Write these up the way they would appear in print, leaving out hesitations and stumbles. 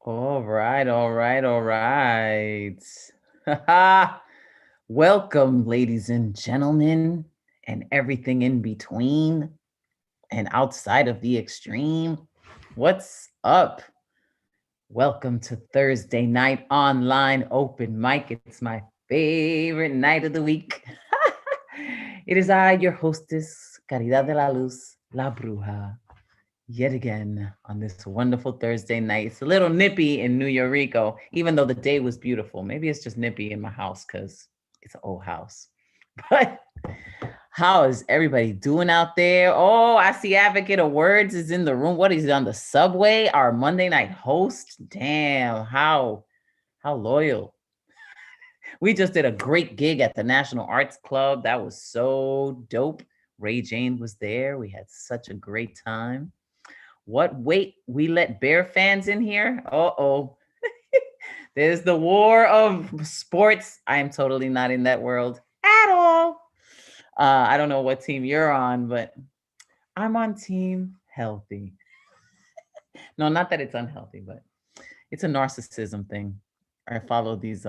All right, all right, all right. Welcome, ladies and gentlemen, and everything in between and outside of the extreme. What's up? Welcome to Thursday night online open mic. It's my favorite night of the week. It is I, your hostess, Caridad de la Luz, La Bruja, yet again on this wonderful Thursday night. It's a little nippy in New York, even though the day was beautiful. Maybe it's just nippy in my house because it's an old house. But how is everybody doing out there? Oh, I see Advocate of Words is in the room. What is he on the subway? Our Monday night host. Damn, how loyal. We just did a great gig at the National Arts Club. That was so dope. Ray Jane was there. We had such a great time. What? Wait, we let Bear fans in here? Uh-oh. There's the war of sports. I am totally not in that world at all. I don't know what team you're on, but I'm on team healthy. No, not that it's unhealthy, but it's a narcissism thing. I follow these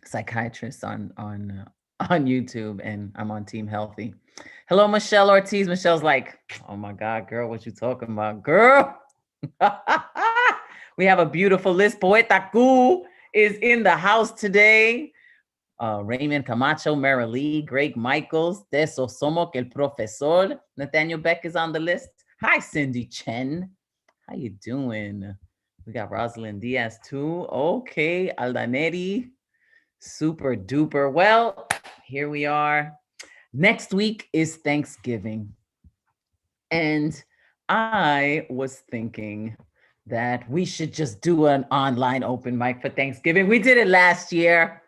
psychiatrists on YouTube, and I'm on team healthy. Hello, Michelle Ortiz. Michelle's like, oh my God, girl, what you talking about, girl? We have a beautiful list. Poeta Q is in the house today. Raymond Camacho, Merrily, Greg Michaels, Teso Somo, que el profesor. Nathaniel Beck is on the list. Hi, Cindy Chen. How you doing? We got Rosalind Diaz too. Okay, Aldaneri. Super duper. Well, here we are. Next week is Thanksgiving. And I was thinking that we should just do an online open mic for Thanksgiving. We did it last year.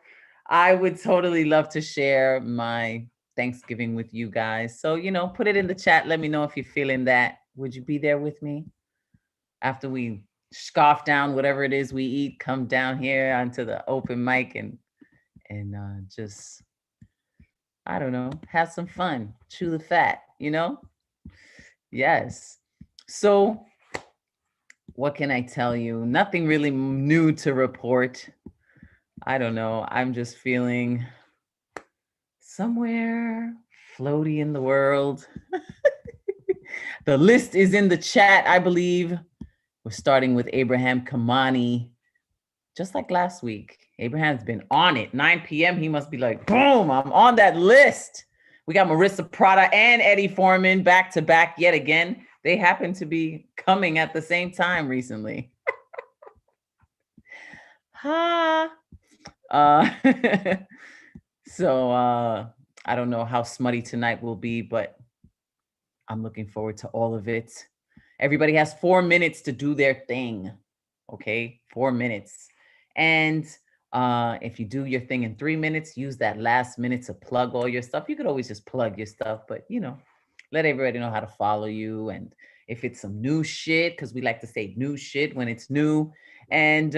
I would totally love to share my Thanksgiving with you guys. So, put it in the chat. Let me know if you're feeling that. Would you be there with me? After we scoff down whatever it is we eat, come down here onto the open mic and just, I don't know, have some fun, chew the fat, Yes. So what can I tell you? Nothing really new to report. I don't know. I'm just feeling somewhere floaty in the world. The list is in the chat, I believe. We're starting with Abraham Kamani, just like last week. Abraham's been on it. 9 p.m. He must be like, boom, I'm on that list. We got Marissa Prada and Eddie Foreman back to back yet again. They happen to be coming at the same time recently. Ha. So I don't know how smutty tonight will be, but I'm looking forward to all of it. Everybody has 4 minutes to do their thing. Okay, 4 minutes. And if you do your thing in 3 minutes, use that last minute to plug all your stuff. You could always just plug your stuff, but let everybody know how to follow you. And if it's some new shit, because we like to say new shit when it's new, and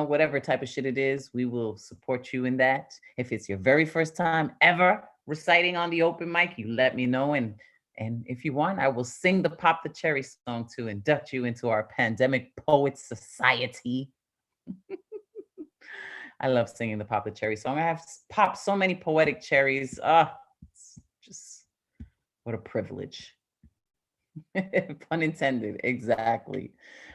whatever type of shit it is, we will support you in that. If it's your very first time ever reciting on the open mic, you let me know. And if you want, I will sing the Pop the Cherry song to induct you into our Pandemic Poets Society. I love singing the Pop the Cherry song. I have popped so many poetic cherries. It's just, what a privilege. Pun intended, exactly.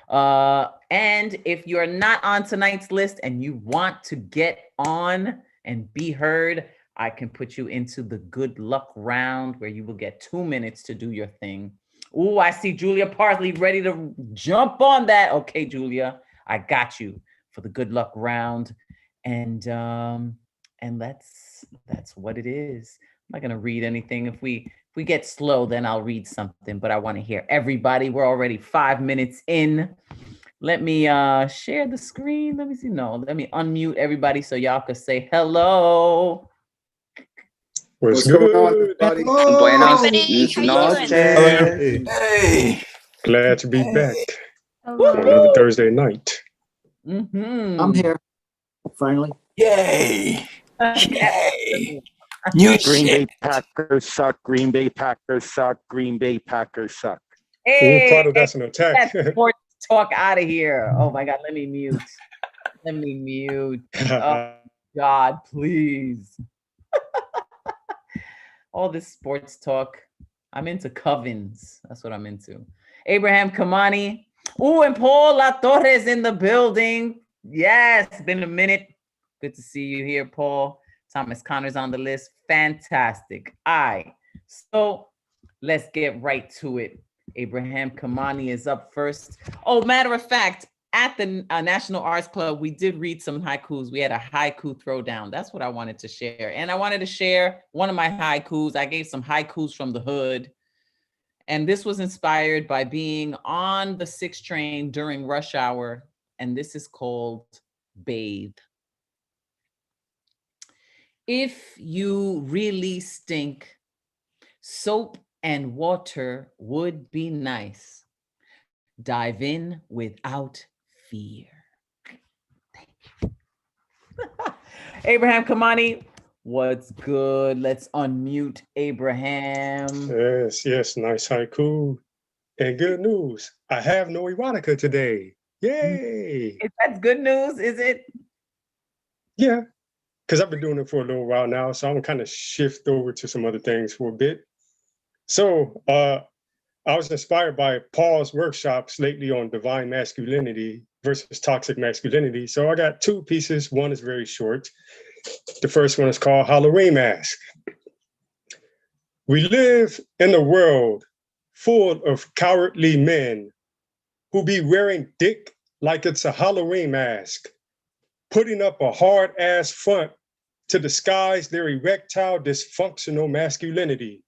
And if you're not on tonight's list and you want to get on and be heard, I can put you into the good luck round where you will get 2 minutes to do your thing. Ooh, I see Julia Parsley ready to jump on that. Okay, Julia, I got you for the good luck round. And that's what it is. I'm not gonna read anything. If we get slow, then I'll read something, but I want to hear everybody. We're already 5 minutes in. Let me share the screen. Let me see. No, let me unmute everybody so y'all could say hello. What's going on, everybody? Buenos noches. Hey. Glad to be back Hello. on another Thursday night. Mm-hmm. I'm here, finally. Yay! Yay! New Green Bay shit. Packers suck. Green Bay Packers suck. Green Bay Packers suck. Hey, Ooh, Prado, that's an attack. that's sports talk out of here. Oh my God, let me mute. Let me mute. Oh God, please. All this sports talk. I'm into covens. That's what I'm into. Abraham Kamani. Ooh, and Paul La Torres in the building. Yes, been a minute. Good to see you here, Paul. Thomas Connor's on the list. Fantastic. All right. So let's get right to it. Abraham Kamani is up first. Oh, matter of fact, at the National Arts Club, we did read some haikus. We had a haiku throwdown. That's what I wanted to share. And I wanted to share one of my haikus. I gave some haikus from the hood. And this was inspired by being on the 6 train during rush hour. And this is called Bathe. If you really stink, soap and water would be nice. Dive in without fear. Abraham Kamani, what's good? Let's unmute Abraham. Yes, nice haiku. And good news, I have no erotica today. Yay! That's good news, is it? Yeah, because I've been doing it for a little while now, so I'm kind of shift over to some other things for a bit. So I was inspired by Paul's workshops lately on divine masculinity versus toxic masculinity. So I got 2 pieces. One is very short. The first one is called Halloween Mask. We live in a world full of cowardly men who be wearing dick like it's a Halloween mask, putting up a hard-ass front to disguise their erectile dysfunctional masculinity.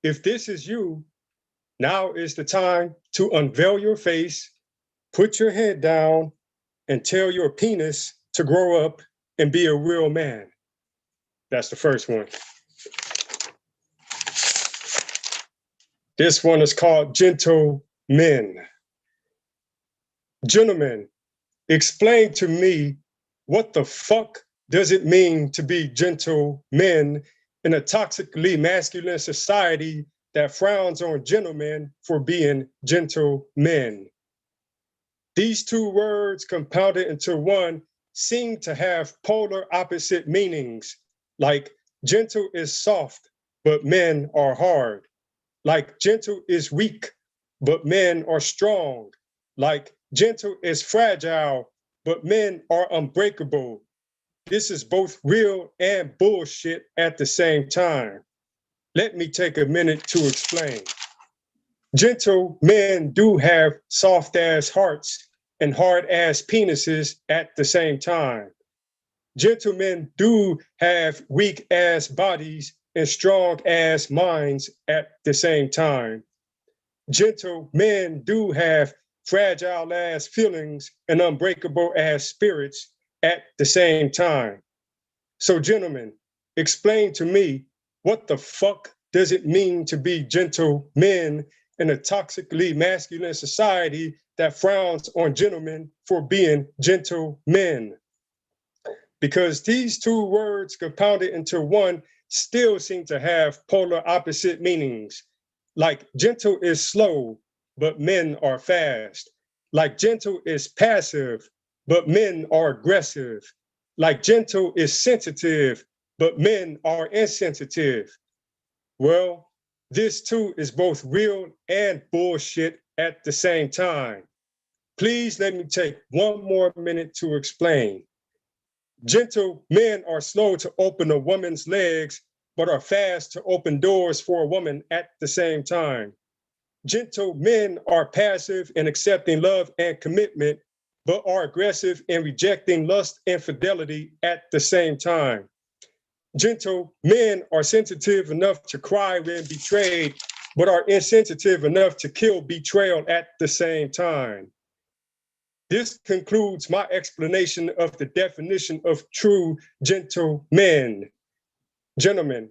If this is you, now is the time to unveil your face, put your head down, and tell your penis to grow up and be a real man. That's the first one. This one is called Gentle Men. Gentlemen, explain to me what the fuck does it mean to be gentle men in a toxically masculine society that frowns on gentlemen for being gentle men? These 2 words compounded into one seem to have polar opposite meanings, like gentle is soft, but men are hard. Like gentle is weak, but men are strong. Like gentle is fragile, but men are unbreakable. This is both real and bullshit at the same time. Let me take a minute to explain. Gentle men do have soft-ass hearts and hard-ass penises at the same time. Gentlemen do have weak-ass bodies and strong-ass minds at the same time. Gentle men do have fragile-ass feelings and unbreakable-ass spirits at the same time. So gentlemen, explain to me, what the fuck does it mean to be gentle men in a toxically masculine society that frowns on gentlemen for being gentle men? Because these 2 words compounded into one still seem to have polar opposite meanings. Like gentle is slow, but men are fast. Like gentle is passive, but men are aggressive. Like gentle is sensitive, but men are insensitive. Well, this too is both real and bullshit at the same time. Please let me take 1 more minute to explain. Gentle men are slow to open a woman's legs, but are fast to open doors for a woman at the same time. Gentle men are passive in accepting love and commitment, but are aggressive in rejecting lust and fidelity at the same time. Gentle men are sensitive enough to cry when betrayed, but are insensitive enough to kill betrayal at the same time. This concludes my explanation of the definition of true gentle men. Gentlemen,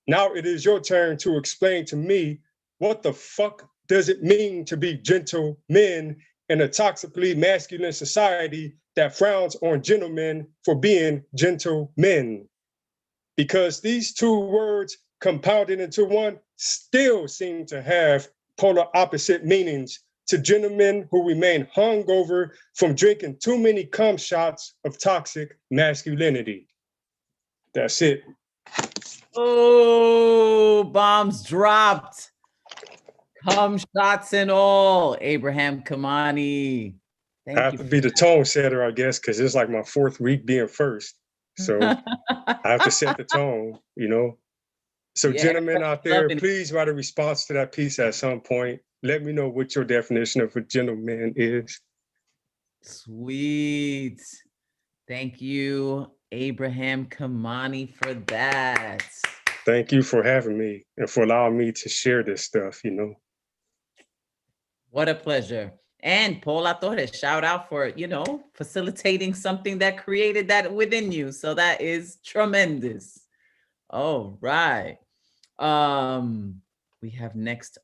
now it is your turn to explain to me, what the fuck does it mean to be gentle men in a toxically masculine society that frowns on gentlemen for being gentle men? Because these 2 words compounded into one still seem to have polar opposite meanings to gentlemen who remain hungover from drinking too many cum shots of toxic masculinity. That's it. Oh, bombs dropped. Cum shots and all. Abraham Kamani. I have to be the tone setter, I guess, because it's like my 4th week being first. So I have to set the tone, you know? So Yeah, gentlemen out there, loving it. please write a response to that piece at some point. Let me know what your definition of a gentleman is. Sweet. Thank you, Abraham Kamani, for that. Thank you for having me and for allowing me to share this stuff, you know? What a pleasure. And Paula Torres, shout out for, you know, facilitating something that created that within you. So that is tremendous. All right. We have next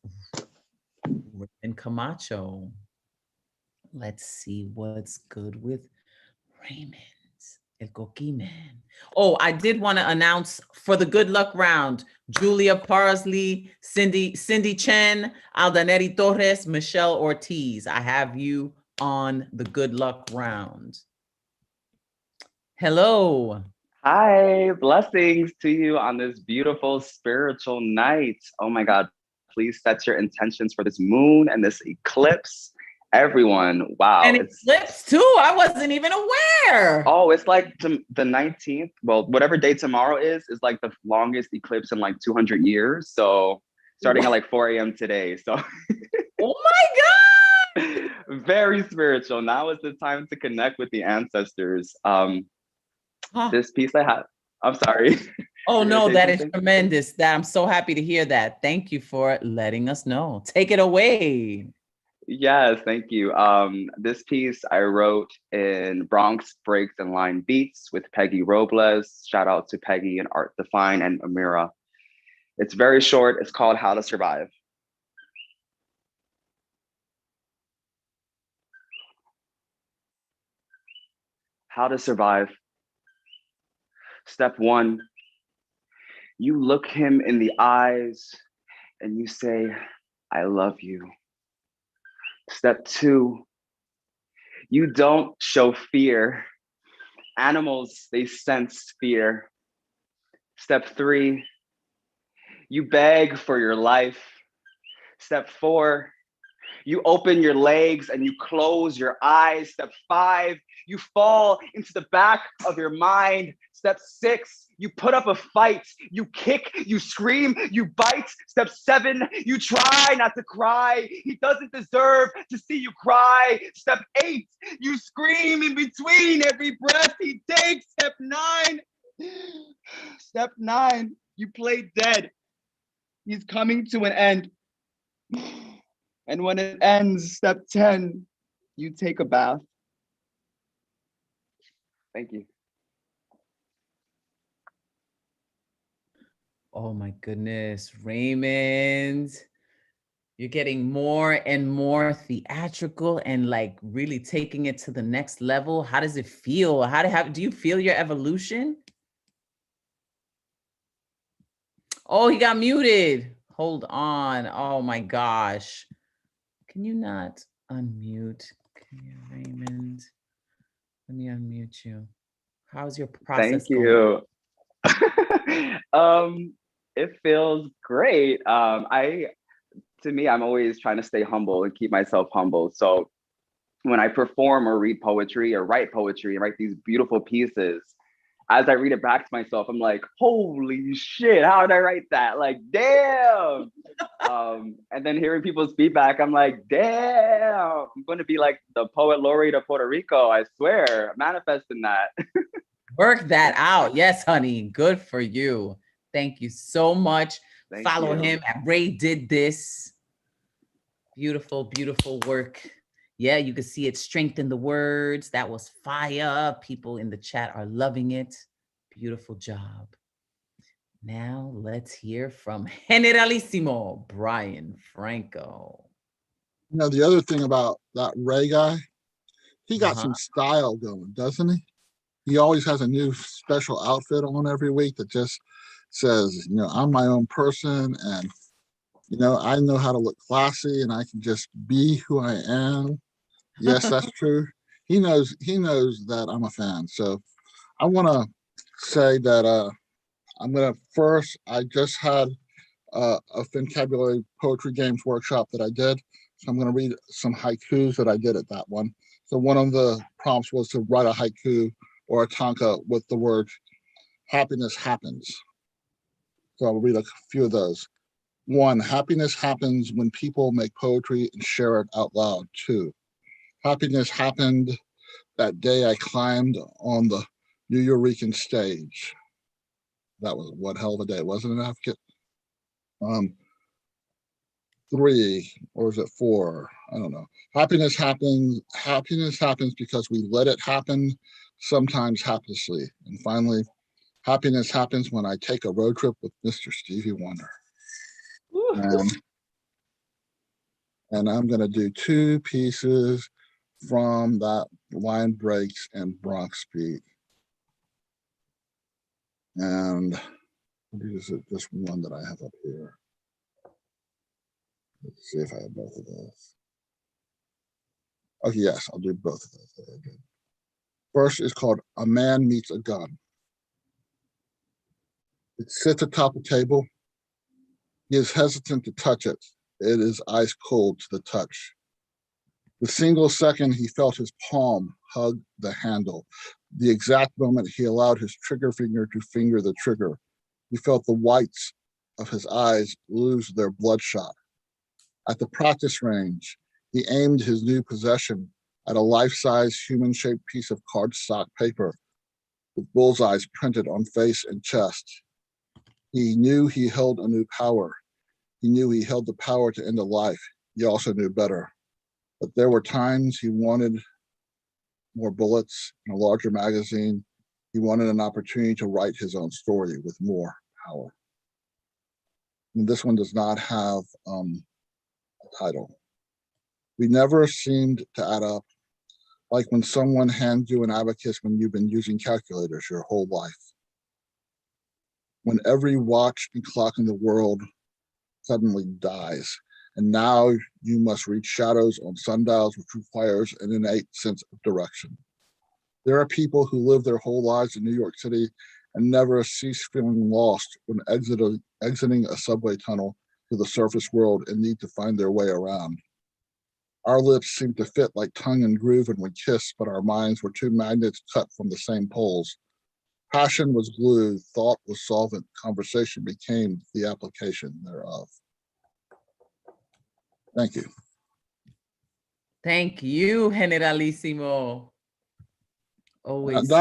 Raymond Camacho. Let's see what's good with Raymond, El Coqui Man. Oh, I did want to announce for the good luck round, Julia Parsley, Cindy Chen, Aldaneri Torres, Michelle Ortiz. I have you on the good luck round. Hello. Hi, blessings to you on this beautiful spiritual night. Oh my God, please set your intentions for this moon and this eclipse. Everyone, wow. And eclipse too, I wasn't even aware. Oh, it's like the 19th, well, whatever day tomorrow is like the longest eclipse in like 200 years. So starting at like 4 a.m. today, so. Oh my God. Very spiritual. Now is the time to connect with the ancestors. This piece I have, I'm sorry. Oh no, that is tremendous. I'm so happy to hear that. Thank you for letting us know. Take it away. Yes, thank you. This piece I wrote in Bronx Breaks and Line Beats with Peggy Robles. Shout out to Peggy and Art Define and Amira. It's very short. It's called How to Survive. How to survive. Step 1, you look him in the eyes and you say, I love you. Step 2, you don't show fear. Animals, they sense fear. Step 3, you beg for your life. Step 4, you open your legs and you close your eyes. Step 5, you fall into the back of your mind. Step 6, you put up a fight. You kick, you scream, you bite. Step 7, you try not to cry. He doesn't deserve to see you cry. Step 8, you scream in between every breath he takes. Step 9, you play dead. He's coming to an end. And when it ends, step 10, you take a bath. Thank you. Oh my goodness, Raymond. You're getting more and more theatrical and like really taking it to the next level. How does it feel? Do you feel your evolution? Oh, he got muted. Hold on. Oh my gosh. Can you not unmute? Raymond, let me unmute you. How's your process going? Thank you. It feels great. To me, I'm always trying to stay humble and keep myself humble. So when I perform or read poetry or write poetry and write these beautiful pieces, as I read it back to myself, I'm like, holy shit, how did I write that? Like, damn. And then hearing people's feedback, I'm like, damn, I'm going to be like the poet laureate of Puerto Rico. I swear, manifesting that. Work that out. Yes, honey. Good for you. Thank you so much. Follow him at Ray Did This. Beautiful, beautiful work. Yeah, you can see it strengthened the words. That was fire. People in the chat are loving it. Beautiful job. Now let's hear from Generalissimo Brian Franco. You know, the other thing about that Ray guy, he got some style going, doesn't he? He always has a new special outfit on every week that just says, you know, I'm my own person and You know, I know how to look classy and I can just be who I am. Yes, that's true. He knows that I'm a fan. So I want to say that I'm gonna first. I just had a Fincabulary Poetry Games workshop that I did. So I'm gonna read some haikus that I did at that one. So one of the prompts was to write a haiku or a tanka with the word happiness happens. So I'll read a few of those. 1, happiness happens when people make poetry and share it out loud. 2, happiness happened that day I climbed on the New Eurekan stage. That was one hell of a day, wasn't it, Advocate? 3, or is it 4? I don't know. Happiness happens because we let it happen, sometimes haplessly. And finally, happiness happens when I take a road trip with Mr. Stevie Wonder. And I'm gonna do 2 pieces from that Line Breaks and Bronx Beat. And this is just one that I have up here. Let's see if I have both of those. Oh, yes, I'll do both of those. First is called A Man Meets a Gun. It sits atop a table. He is hesitant to touch it. It is ice cold to the touch. The single second he felt his palm hug the handle, the exact moment he allowed his trigger finger to finger the trigger, he felt the whites of his eyes lose their bloodshot. At the practice range, he aimed his new possession at a life-size human-shaped piece of cardstock paper with bullseyes printed on face and chest. He knew he held a new power. He knew he held the power to end a life. He also knew better. But there were times he wanted more bullets and a larger magazine. He wanted an opportunity to write his own story with more power. And this one does not have a title. We never seemed to add up, like when someone hands you an abacus when you've been using calculators your whole life. When every watch and clock in the world suddenly dies, and now you must read shadows on sundials, which requires an innate sense of direction. There are people who live their whole lives in New York City and never cease feeling lost when exiting a subway tunnel to the surface world and need to find their way around. Our lips seem to fit like tongue and groove when we kiss, but our minds were two magnets cut from the same poles. Passion was glue, thought was solvent, conversation became the application thereof. Thank you. Thank you, Generalissimo. Always.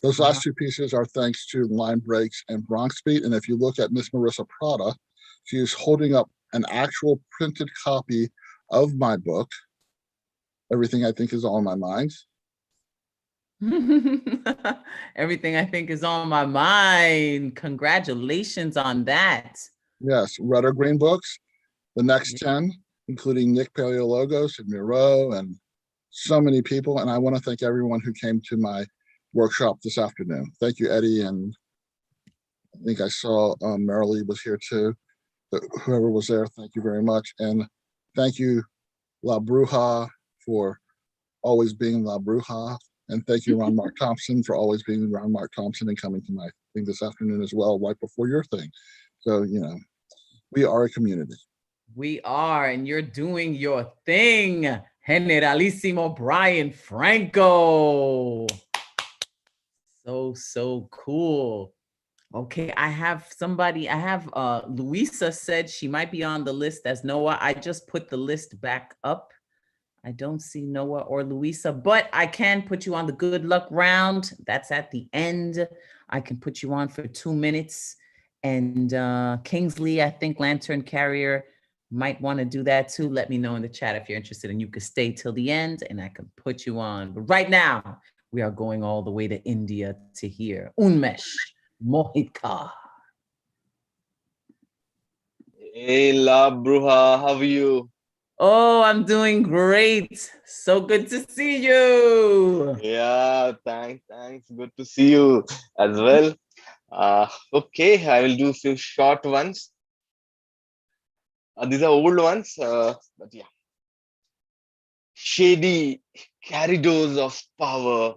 Those last 2 pieces are thanks to Line Breaks and Bronx Beat. And if you look at Miss Marissa Prada, she is holding up an actual printed copy of my book, Everything I Think Is On My Mind. Everything I Think Is On My Mind. Congratulations on that. Yes, Red or Green books. The next 10, including Nick Paleologos and Miro and so many people. And I want to thank everyone who came to my workshop this afternoon. Thank you, Eddie. And I think I saw Merrily was here too. Whoever was there, thank you very much. And thank you, La Bruja, for always being La Bruja. And thank you, Ron Mark Thompson, for always being Ron Mark Thompson and coming to my thing this afternoon as well, right before your thing. So, you know, we are a community. We are, and you're doing your thing. Generalissimo Brian Franco. So cool. Okay, I have Luisa said she might be on the list as Noah. I just put the list back up. I don't see Noah or Luisa, but I can put you on the good luck round. That's at the end. I can put you on for 2 minutes. And Kingsley, I think Lantern Carrier might want to do that too. Let me know in the chat if you're interested, and you could stay till the end and I can put you on. But right now, we are going all the way to India to hear Unmesh Mohika. Hey, La Bruja, how are you? Oh, I'm doing great. So good to see you. Yeah, thanks. Good to see you as well. Okay, I will do a few short ones. These are old ones, but yeah. Shady corridors of power.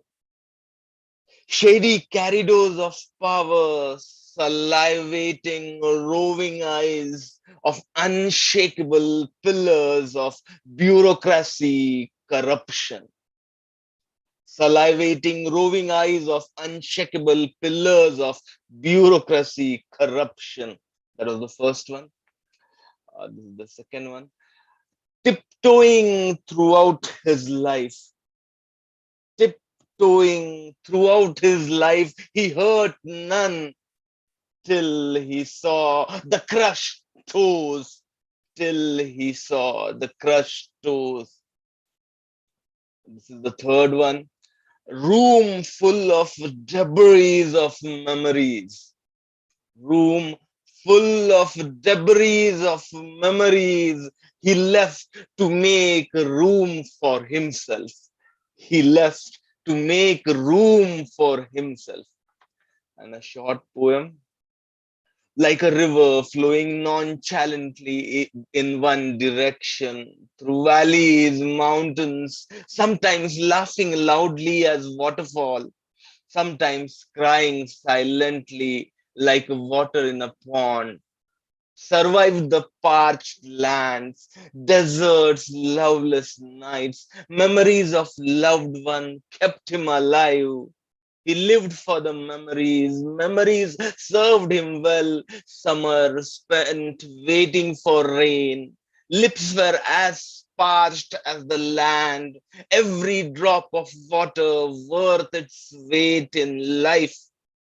Shady corridors of power, salivating, roving eyes of unshakable pillars of bureaucracy, corruption. Salivating, roving eyes of unshakable pillars of bureaucracy, corruption. That was the first one. This is the second one. Tiptoeing throughout his life. Tiptoeing throughout his life, he hurt none till he saw the crushed toes. Till he saw the crushed toes. This is the third one. Room full of debris of memories. Room full of debris of memories. He left to make room for himself. He left to make room for himself. And a short poem. Like a river flowing nonchalantly in one direction, through valleys, mountains, sometimes laughing loudly as waterfall, sometimes crying silently like water in a pond. Survived the parched lands, deserts, loveless nights, memories of loved one kept him alive. He lived for the memories. Memories served him well. Summer spent waiting for rain. Lips were as parched as the land. Every drop of water worth its weight in life.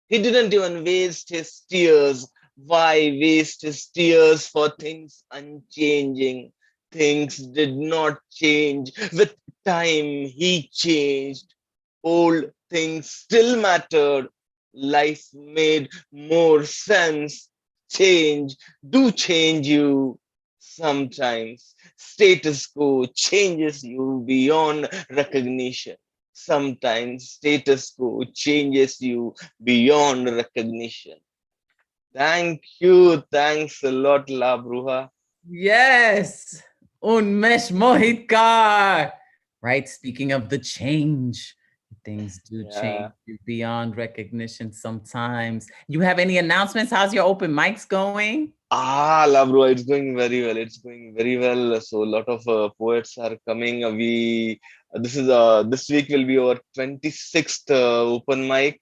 He didn't even waste his tears. Why waste his tears for things unchanging? Things did not change. With time, he changed. Old things still mattered. Life made more sense. Change, do change you. Sometimes status quo changes you beyond recognition. Sometimes status quo changes you beyond recognition. Thank you. Thanks a lot, La Bruja. Yes. Unmesh Mohitkar. Right. Speaking of the change, things do change beyond recognition sometimes. You have any announcements? How's your open mics going? La Bruja, it's going very well. It's going very well. So a lot of poets are coming. This week will be our 26th open mic.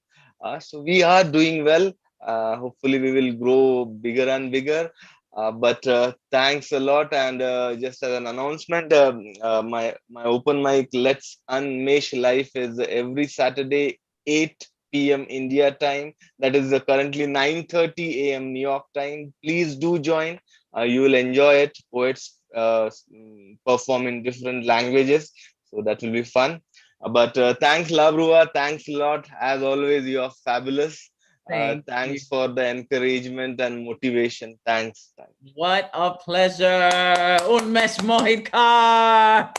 So we are doing well. Hopefully we will grow bigger and bigger. But thanks a lot. And just as an announcement, my open mic Let's Unmesh Life is every Saturday 8 p.m. India time. That is currently 9:30 a.m. New York time. Please do join. You will enjoy it. Poets perform in different languages, so that will be fun. But thanks, Labrua. Thanks a lot. As always, you are fabulous. Thanks for the encouragement and motivation. Thanks. What a pleasure. Unmesh Mohitkar.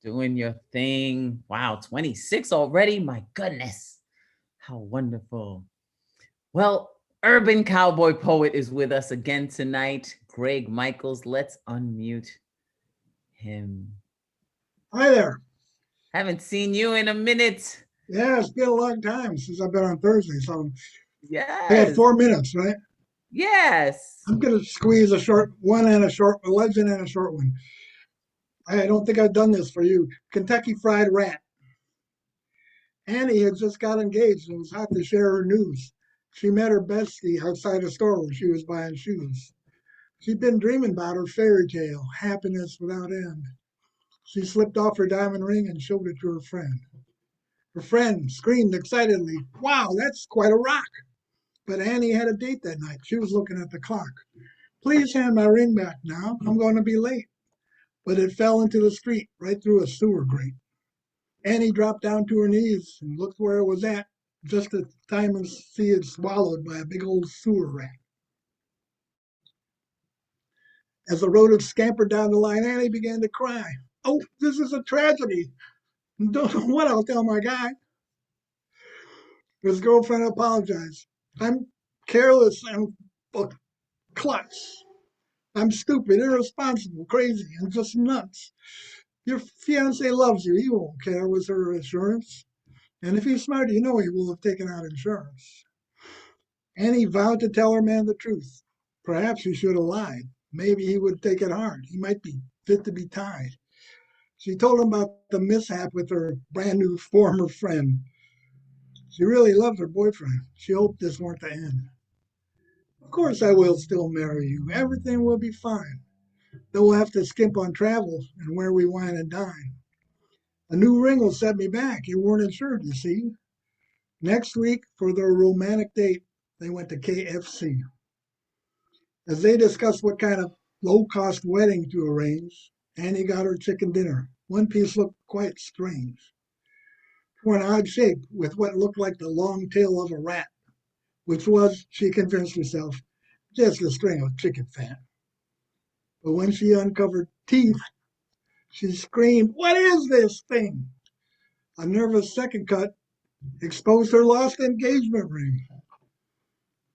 Doing your thing. Wow, 26 already. My goodness. How wonderful. Well, Urban Cowboy Poet is with us again tonight. Greg Michaels, let's unmute him. Hi there. Haven't seen you in a minute. Yeah, it's been a long time since I've been on Thursday, so yes. I got 4 minutes, right? Yes. I'm gonna squeeze a short one and a legend and a short one. I don't think I've done this for you. Kentucky Fried Rat. Annie had just got engaged and was hot to share her news. She met her bestie outside a store where she was buying shoes. She'd been dreaming about her fairy tale, happiness without end. She slipped off her diamond ring and showed it to her friend. Her friend screamed excitedly, "Wow, that's quite a rock!" But Annie had a date that night. She was looking at the clock. "Please hand my ring back now. I'm going to be late." But it fell into the street right through a sewer grate. Annie dropped down to her knees and looked where it was at, just in time to see it swallowed by a big old sewer rat. As the rodent scampered down the line, Annie began to cry. "Oh, this is a tragedy. Don't know what I'll tell my guy." His girlfriend apologized. "I'm careless and klutz. I'm stupid, irresponsible, crazy, and just nuts. Your fiance loves you. He won't care, was her assurance. And if he's smart, you know he will have taken out insurance. Annie vowed to tell her man the truth. Perhaps he should have lied. Maybe he would take it hard. He might be fit to be tied. She told him about the mishap with her brand new former friend. She really loved her boyfriend. She hoped this weren't the end. Of course, I will still marry you. Everything will be fine. Though we'll have to skimp on travel and where we wine and dine. A new ring will set me back. You weren't insured, you see. Next week, for their romantic date, they went to KFC. As they discussed what kind of low-cost wedding to arrange, Annie got her chicken dinner. One piece looked quite strange. For an odd shape with what looked like the long tail of a rat, which was, she convinced herself, just a string of chicken fat. But when she uncovered teeth, she screamed, "What is this thing?" A nervous second cut exposed her lost engagement ring.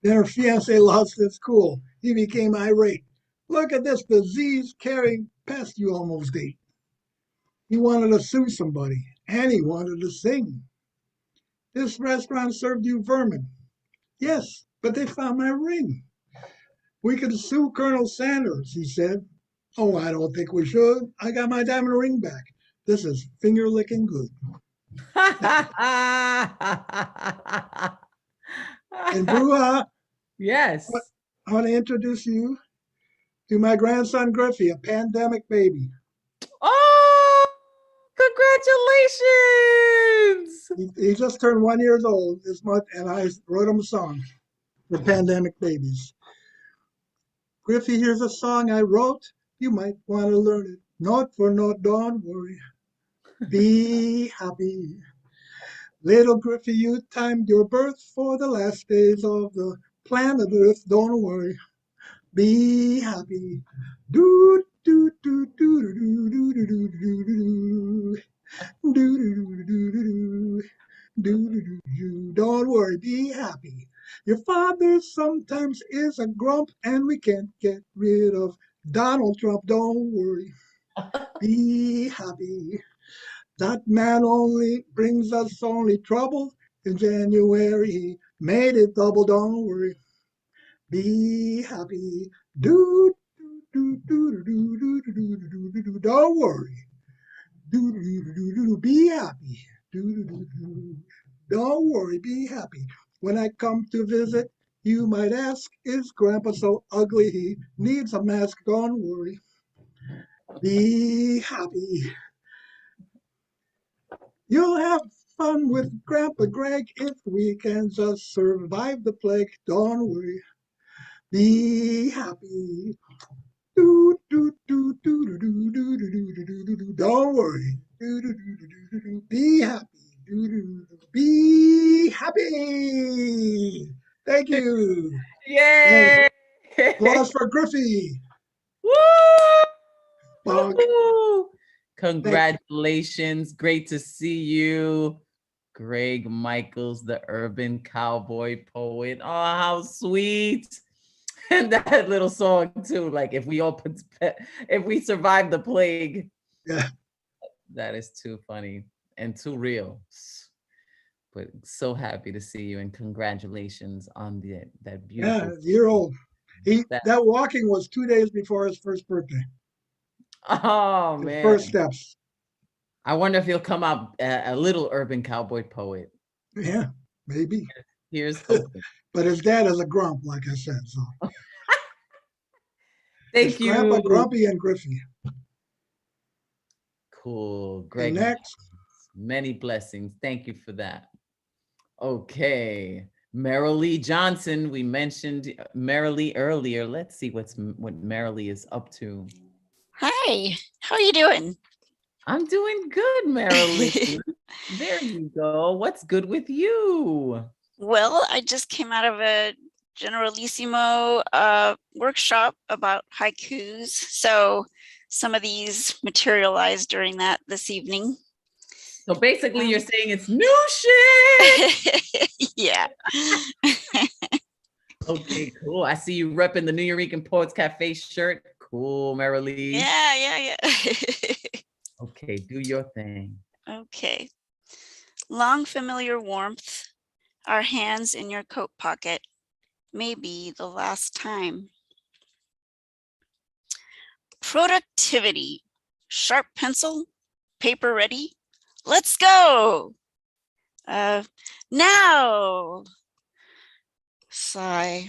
Then her fiancé lost his cool. He became irate. "Look at this disease-carrying pest you almost ate." He wanted to sue somebody, and he wanted to sing. "This restaurant served you vermin." "Yes, but they found my ring." "We could sue Colonel Sanders," he said. "Oh, I don't think we should. I got my diamond ring back. This is finger-licking good." And Bruja, Yes. I want to introduce you to my grandson Griffin, a pandemic baby. Oh, congratulations. He just turned 1 year old this month, and I wrote him a song for pandemic babies. Griffin, here's a song I wrote. You might want to learn it. Note for note, don't worry. Be happy. Little Griffin, you timed your birth for the last days of the planet Earth. Don't worry. Be happy. Do do do do do do do do do do do do do do do. Don't worry. Be happy. Your father sometimes is a grump, and we can't get rid of Donald Trump. Don't worry. Be happy. That man only brings us only trouble. In January, he made it double. Don't worry. Be happy. Do do do do do do do do do do. Don't worry. Do do do do do. Be happy. Do do do do. Don't worry. Be happy. When I come to visit, you might ask, is Grandpa so ugly he needs a mask? Don't worry. Be happy. You'll have fun with Grandpa Greg if we can just survive the plague. Don't worry. Be happy. Do do do do do do do do do do do. Don't worry. Do do do do do do. Be happy. Do do do. Be happy. Thank you. Yay. Applause for Griffey. Woo! Bonk. Woo! Congratulations. Great to see you. Greg Michaels, the urban cowboy poet. Oh, how sweet. And that little song too, like if we survive the plague. Yeah. That is too funny and too real. But so happy to see you, and congratulations on that beautiful. Yeah, year old. That walking was 2 days before his first birthday. Oh His man. first steps. I wonder if he'll come out a little urban cowboy poet. Yeah, maybe. Here's hoping. But his dad is a grump, like I said. So Thank you. Grandpa Grumpy and Griffey. Cool. Greg. And next. Many blessings. Thank you for that. Okay. Merrily Johnson. We mentioned Merrily earlier. Let's see what Merrily is up to. Hi, how are you doing? I'm doing good, Merrily. There you go. What's good with you? Well, I just came out of a Generalissimo workshop about haikus. So some of these materialized during that this evening. So basically you're saying it's new shit. Yeah. Okay, cool. I see you repping the New Eurekan Poets Cafe shirt. Cool, Merrily. Yeah. Okay, do your thing. Okay. Long familiar warmth, our hands in your coat pocket, may be the last time. Productivity, sharp pencil, paper ready. Let's go. Now. Sigh.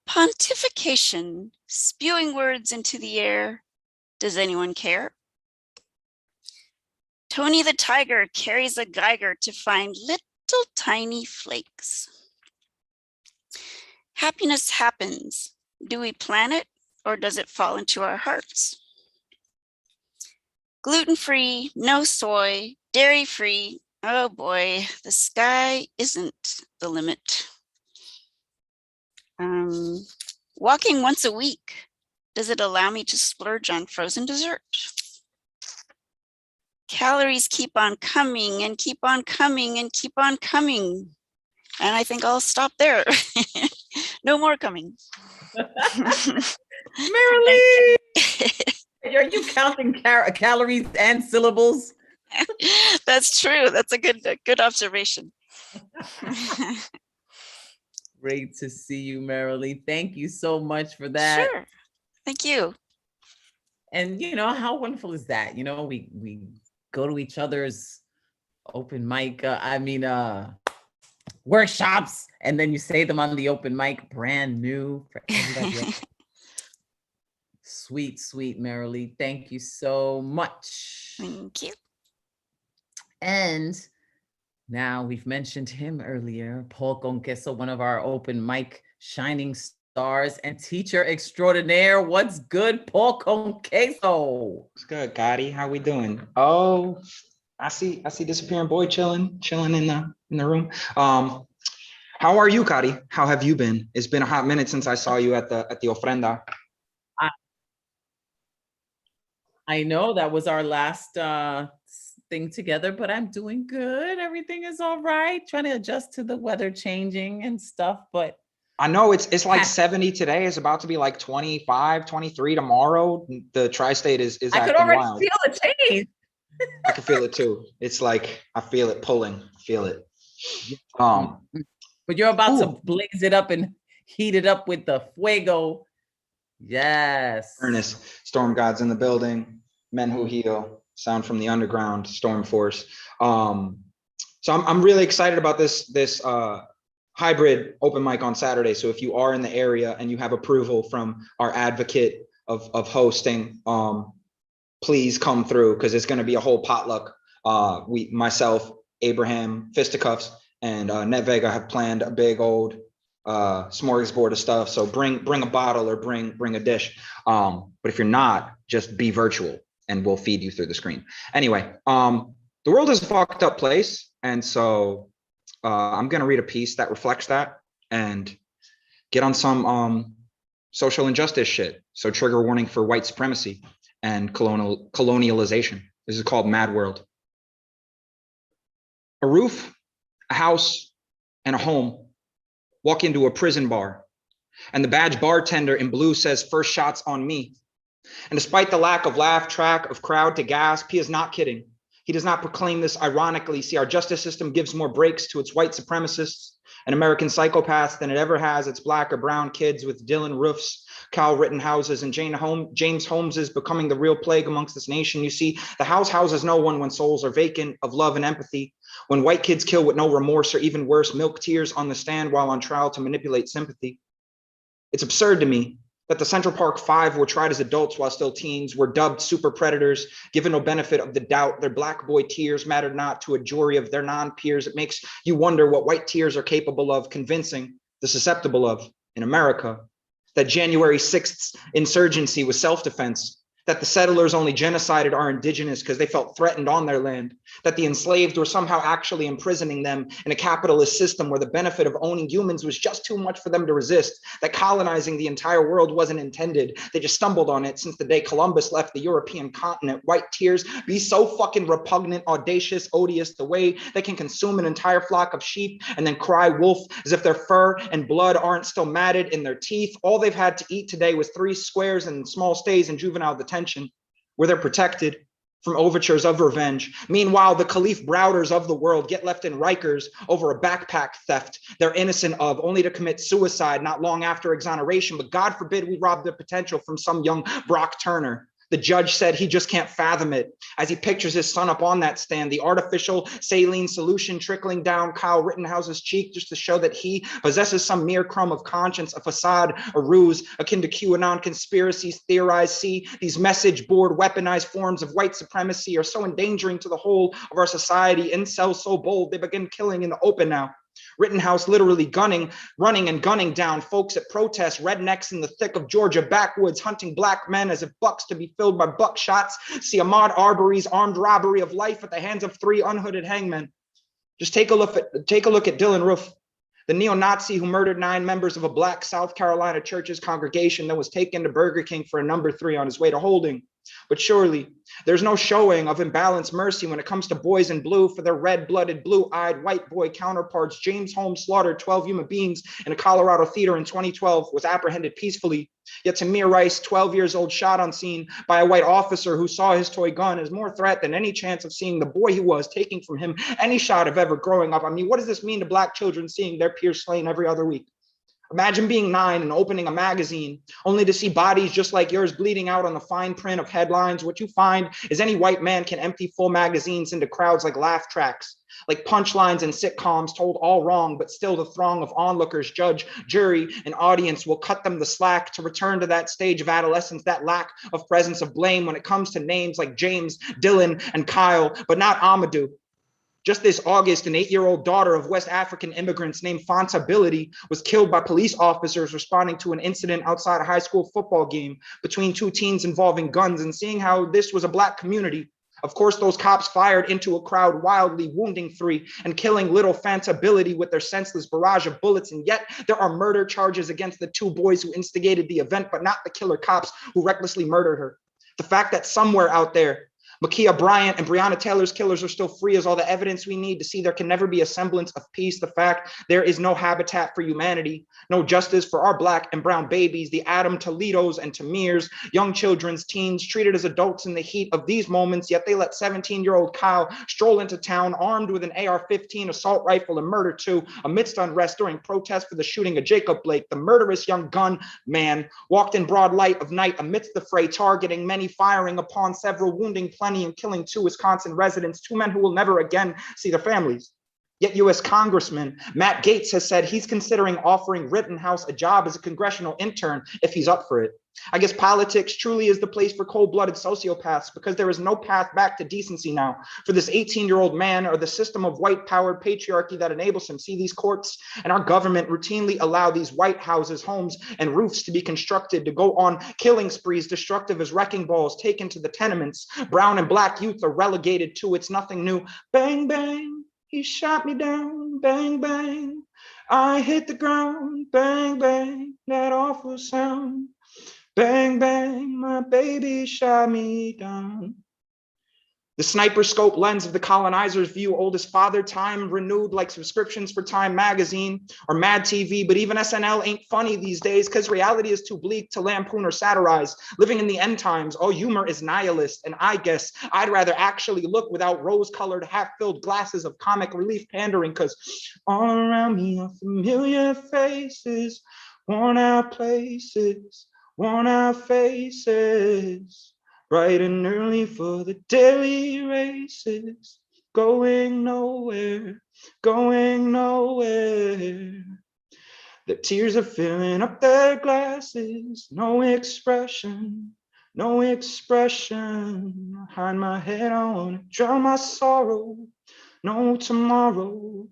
Pontification, spewing words into the air. Does anyone care? Tony the Tiger carries a Geiger to find little tiny flakes. Happiness happens. Do we plan it or does it fall into our hearts? Gluten-free, no soy, dairy-free. Oh boy, the sky isn't the limit. Walking once a week. Does it allow me to splurge on frozen dessert? Calories keep on coming and keep on coming and keep on coming. And I think I'll stop there. No more coming. Merrily! Are you counting calories and syllables? That's true. That's a good observation. Great to see you, Merrily. Thank you so much for that. Sure. Thank you. And you know, how wonderful is that? You know, we go to each other's open mic, workshops, and then you say them on the open mic, brand new for everybody else. Sweet, sweet Merrily. Thank you so much. Thank you. And now we've mentioned him earlier, Paul Conqueso, one of our open mic shining stars and teacher extraordinaire. What's good, Paul Conqueso? What's good, Gotti? How we doing? Oh, I see disappearing boy chilling in the room. How are you, Gotti? How have you been? It's been a hot minute since I saw you at the ofrenda. I know that was our last thing together, but I'm doing good. Everything is all right. Trying to adjust to the weather changing and stuff, but I know it's like 70 today. It's about to be like 25, 23 tomorrow. The tri-state is I could acting already wild. feel the change. I can feel it too. It's like I feel it pulling. Feel it. But you're about to blaze it up and heat it up with the fuego. Yes. Ernest, storm gods in the building, men who heal, sound from the underground, storm force. So I'm really excited about this hybrid open mic on Saturday. So if you are in the area and you have approval from our advocate of hosting, please come through, because it's going to be a whole potluck. Myself, Abraham, Fisticuffs, and Net Vega have planned a big old smorgasbord of stuff. So bring a bottle or bring a dish. But if you're not, just be virtual and we'll feed you through the screen. Anyway, the world is a fucked up place, and so I'm gonna read a piece that reflects that and get on some social injustice shit. So trigger warning for white supremacy and colonialization. This is called Mad World. A roof, a house, and a home walk into a prison bar, and the badge bartender in blue says, "First shots on me." And despite the lack of laugh track of crowd to gasp, he is not kidding. He does not proclaim this ironically. See, our justice system gives more breaks to its white supremacists and American psychopaths than it ever has its black or brown kids with Dylan roofs, Kyle Rittenhouses, and James Holmeses becoming the real plague amongst this nation. You see, the house houses no one when souls are vacant of love and empathy. When white kids kill with no remorse, or even worse, milk tears on the stand while on trial to manipulate sympathy. It's absurd to me that the Central Park Five were tried as adults while still teens, were dubbed super predators, given no benefit of the doubt. Their black boy tears mattered not to a jury of their non-peers. It makes you wonder what white tears are capable of convincing the susceptible of in America. That January 6th insurgency was self-defense, that the settlers only genocided our indigenous because they felt threatened on their land, that the enslaved were somehow actually imprisoning them in a capitalist system where the benefit of owning humans was just too much for them to resist, that colonizing the entire world wasn't intended. They just stumbled on it since the day Columbus left the European continent. White tears be so fucking repugnant, audacious, odious, the way they can consume an entire flock of sheep and then cry wolf as if their fur and blood aren't still matted in their teeth. All they've had to eat today was 3 squares and small stays in juvenile detention, where they're protected from overtures of revenge. Meanwhile, the Khalif Browders of the world get left in Rikers over a backpack theft they're innocent of, only to commit suicide not long after exoneration. But God forbid we rob the potential from some young Brock Turner. The judge said he just can't fathom it as he pictures his son up on that stand, the artificial saline solution trickling down Kyle Rittenhouse's cheek just to show that he possesses some mere crumb of conscience, a facade, a ruse akin to QAnon conspiracies theorized. See, these message board weaponized forms of white supremacy are so endangering to the whole of our society. Incels so bold, they begin killing in the open now. Rittenhouse literally running and gunning down folks at protests, rednecks in the thick of Georgia backwoods, hunting black men as if bucks to be filled by buckshots. See Ahmaud Arbery's armed robbery of life at the hands of 3 unhooded hangmen. Just take a look at Dylan Roof, the neo-Nazi who murdered 9 members of a black South Carolina church's congregation, then was taken to Burger King for a number 3 on his way to holding. But surely there's no showing of imbalanced mercy when it comes to boys in blue for their red-blooded, blue-eyed white boy counterparts. James Holmes slaughtered 12 human beings in a Colorado theater in 2012, was apprehended peacefully. Yet Tamir Rice, 12 years old, shot on scene by a white officer who saw his toy gun as more threat than any chance of seeing the boy he was, taking from him any shot of ever growing up. I mean, what does this mean to black children seeing their peers slain every other week? Imagine being 9 and opening a magazine only to see bodies just like yours bleeding out on the fine print of headlines. What you find is any white man can empty full magazines into crowds like laugh tracks, like punchlines in sitcoms told all wrong, but still the throng of onlookers, judge, jury, and audience will cut them the slack to return to that stage of adolescence, that lack of presence of blame when it comes to names like James, Dylan, and Kyle, but not Amadou. Just this August, an 8-year-old daughter of West African immigrants named Fanta Bility was killed by police officers responding to an incident outside a high school football game between 2 teens involving guns. And seeing how this was a black community, of course, those cops fired into a crowd, wildly wounding 3 and killing little Fanta Bility with their senseless barrage of bullets. And yet there are murder charges against the 2 boys who instigated the event, but not the killer cops who recklessly murdered her. The fact that somewhere out there, Ma'Khia Bryant and Breonna Taylor's killers are still free is all the evidence we need to see there can never be a semblance of peace. The fact there is no habitat for humanity, no justice for our black and brown babies, the Adam Toledos and Tamirs, young children's teens treated as adults in the heat of these moments, yet they let 17-year-old Kyle stroll into town armed with an AR-15 assault rifle and murder 2 amidst unrest during protests for the shooting of Jacob Blake. The murderous young gun man walked in broad light of night amidst the fray, targeting many, firing upon several, wounding plenty, and killing 2 Wisconsin residents, 2 men who will never again see their families. Yet U.S. Congressman Matt Gaetz has said he's considering offering Rittenhouse a job as a congressional intern if he's up for it. I guess politics truly is the place for cold-blooded sociopaths, because there is no path back to decency now for this 18-year-old man or the system of white-powered patriarchy that enables him. See, these courts and our government routinely allow these white houses, homes, and roofs to be constructed to go on killing sprees, destructive as wrecking balls taken to the tenements. Brown and black youth are relegated to it's nothing new. Bang, bang, he shot me down. Bang, bang, I hit the ground. Bang, bang, that awful sound. Bang, bang, my baby shot me down. The sniper scope lens of the colonizers view oldest father time renewed like subscriptions for Time magazine or Mad TV, but even SNL ain't funny these days because reality is too bleak to lampoon or satirize. Living in the end times, all humor is nihilist, and I guess I'd rather actually look without rose-colored, half-filled glasses of comic relief pandering, because all around me are familiar faces, worn out places, worn out faces. Bright and early for the daily races, going nowhere, going nowhere. The tears are filling up their glasses, no expression, no expression. Behind my head, I wanna drown my sorrow. No tomorrow,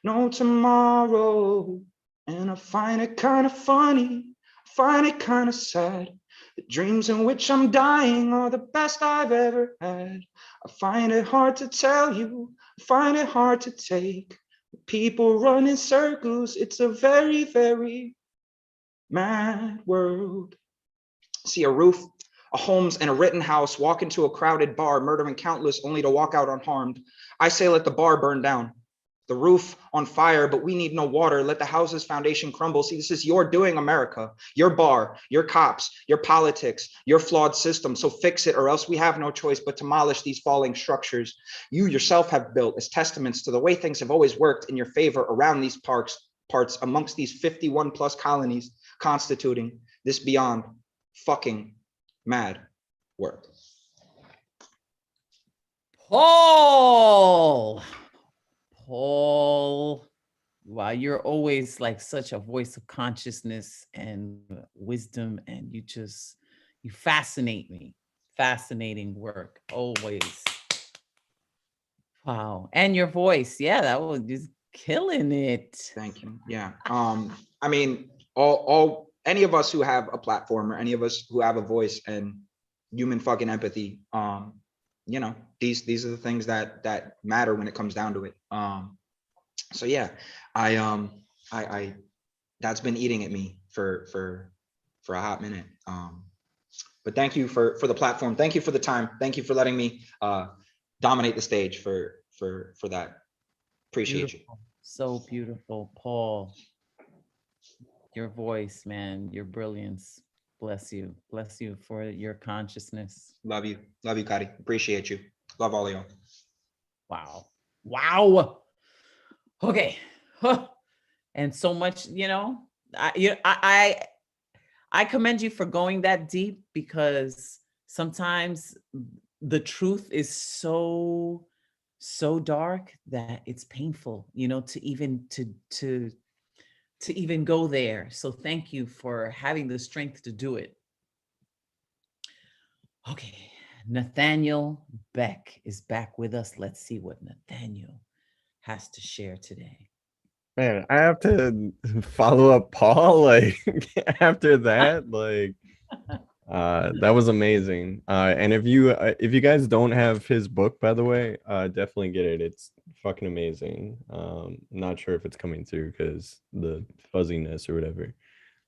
no tomorrow. And I find it kind of funny, I find it kind of sad. The dreams in which I'm dying are the best I've ever had. I find it hard to tell you, I find it hard to take. People run in circles, it's a very, very mad world. See a roof, a Holmes, and a Rittenhouse walk into a crowded bar, murdering countless only to walk out unharmed. I say let the bar burn down. The roof on fire, but we need no water. Let the house's foundation crumble. See, this is your doing, America. Your bar, your cops, your politics, your flawed system. So fix it, or else we have no choice but to demolish these falling structures you yourself have built as testaments to the way things have always worked in your favor around these parts amongst these 51 plus colonies constituting this beyond fucking mad work. Paul. Wow, you're always like such a voice of consciousness and wisdom, and you fascinate me. Fascinating work, always. Wow, and your voice, yeah, that was just killing it. Thank you. Yeah. I mean, all any of us who have a platform, or any of us who have a voice and human fucking empathy, you know, these are the things that matter when it comes down to it. So yeah, I that's been eating at me for a hot minute. But thank you for the platform. Thank you for the time. Thank you for letting me dominate the stage for that. Appreciate Beautiful. So beautiful, Paul. Your voice, man, your brilliance. Bless you for your consciousness. Love you, Gotti. Appreciate you. Love all of y'all. Wow. Okay. And so much, you know, I commend you for going that deep, because sometimes the truth is so dark that it's painful, you know, to even go there. So thank you for having the strength to do it. Okay, Nathaniel Beck is back with us. Let's see what Nathaniel has to share today. Man, I have to follow up Paul like after that. Like that was amazing. And if you guys don't have his book, by the way, definitely get it. It's fucking amazing. Not sure if it's coming through because the fuzziness or whatever.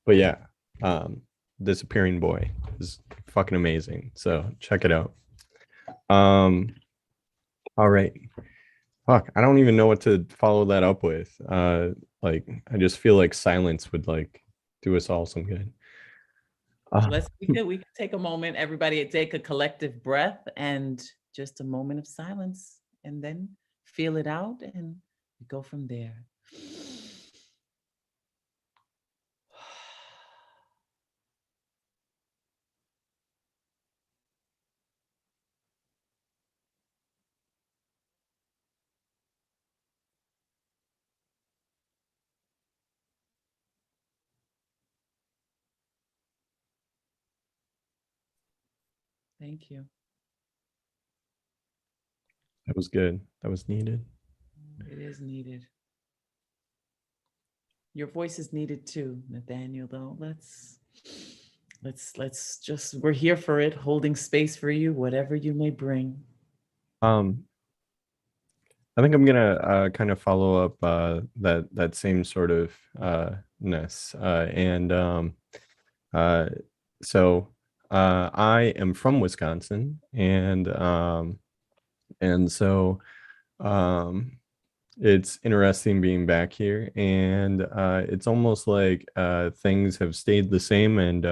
But yeah, Disappearing Boy is fucking amazing. So check it out. All right. Fuck, I don't even know what to follow that up with. Like I just feel like silence would like do us all some good. We can take a moment, everybody take a collective breath and just a moment of silence, and then feel it out and go from there. Thank you. That was good. That was needed. It is needed. Your voice is needed too, Nathaniel, though. Let's just, we're here for it, holding space for you, whatever you may bring. I think I'm gonna kind of follow up that same sort of ness. So I am from Wisconsin, and so it's interesting being back here, and it's almost like things have stayed the same and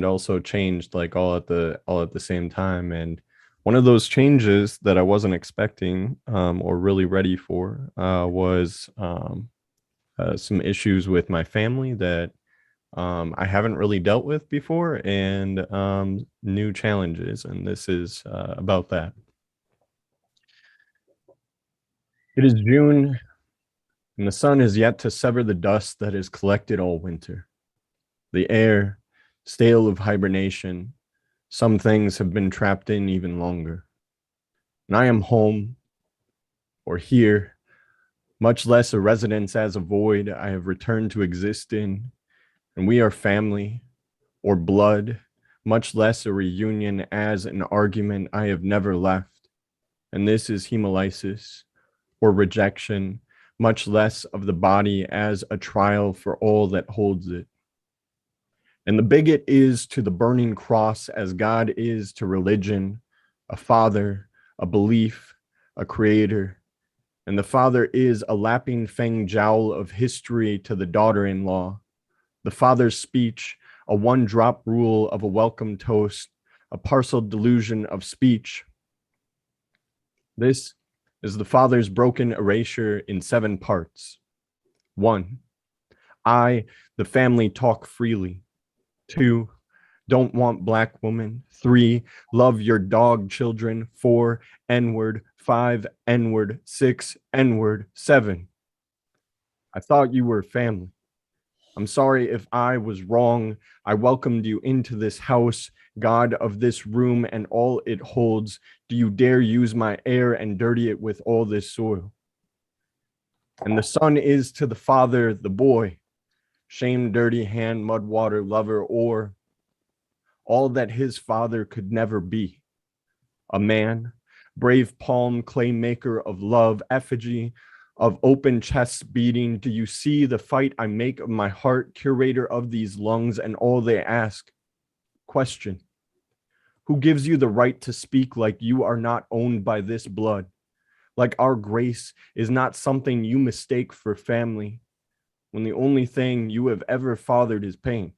also changed, like all at the same time. And one of those changes that I wasn't expecting or really ready for was some issues with my family that I haven't really dealt with before, and new challenges, and this is about that. It is June, and the sun is yet to sever the dust that has collected all winter. The air, stale of hibernation, some things have been trapped in even longer. And I am home, or here, much less a residence as a void I have returned to exist in, and we are family, or blood, much less a reunion as an argument I have never left. And this is hemolysis or rejection, much less of the body as a trial for all that holds it. And the bigot is to the burning cross as God is to religion, a father, a belief, a creator. And the father is a lapping fang jowl of history to the daughter-in-law. The father's speech, a one-drop rule of a welcome toast, a parcel delusion of speech. This is the father's broken erasure in 7 parts. 1, I, the family, talk freely. 2, don't want black woman. 3, love your dog children. 4, N-word. 5, N-word. 6, N-word. 7, I thought you were family. I'm sorry if I was wrong. I welcomed you into this house, God of this room and all it holds. Do you dare use my air and dirty it with all this soil? And the son is to the father, the boy, shame, dirty hand, mud, water, lover, or all that his father could never be. A man, brave palm, clay maker of love, effigy of open chests beating. Do you see the fight I make of my heart, curator of these lungs and all they ask? Question. Who gives you the right to speak like you are not owned by this blood? Like our grace is not something you mistake for family, when the only thing you have ever fathered is pain?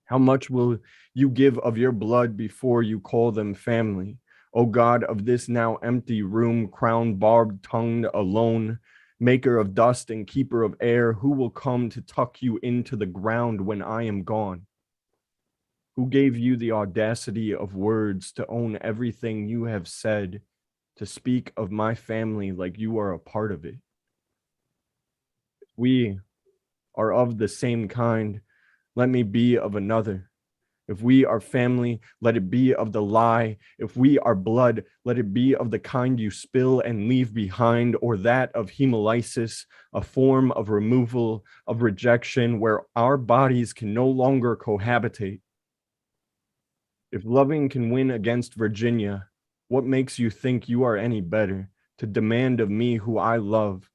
How much will you give of your blood before you call them family? O God of this now empty room, crowned, barbed, tongued, alone, maker of dust and keeper of air, who will come to tuck you into the ground when I am gone? Who gave you the audacity of words to own everything you have said, to speak of my family like you are a part of it? We are of the same kind. Let me be of another. If we are family, let it be of the lie. If we are blood, let it be of the kind you spill and leave behind, or that of hemolysis, a form of removal, of rejection, where our bodies can no longer cohabitate. If loving can win against Virginia, what makes you think you are any better to demand of me who I love?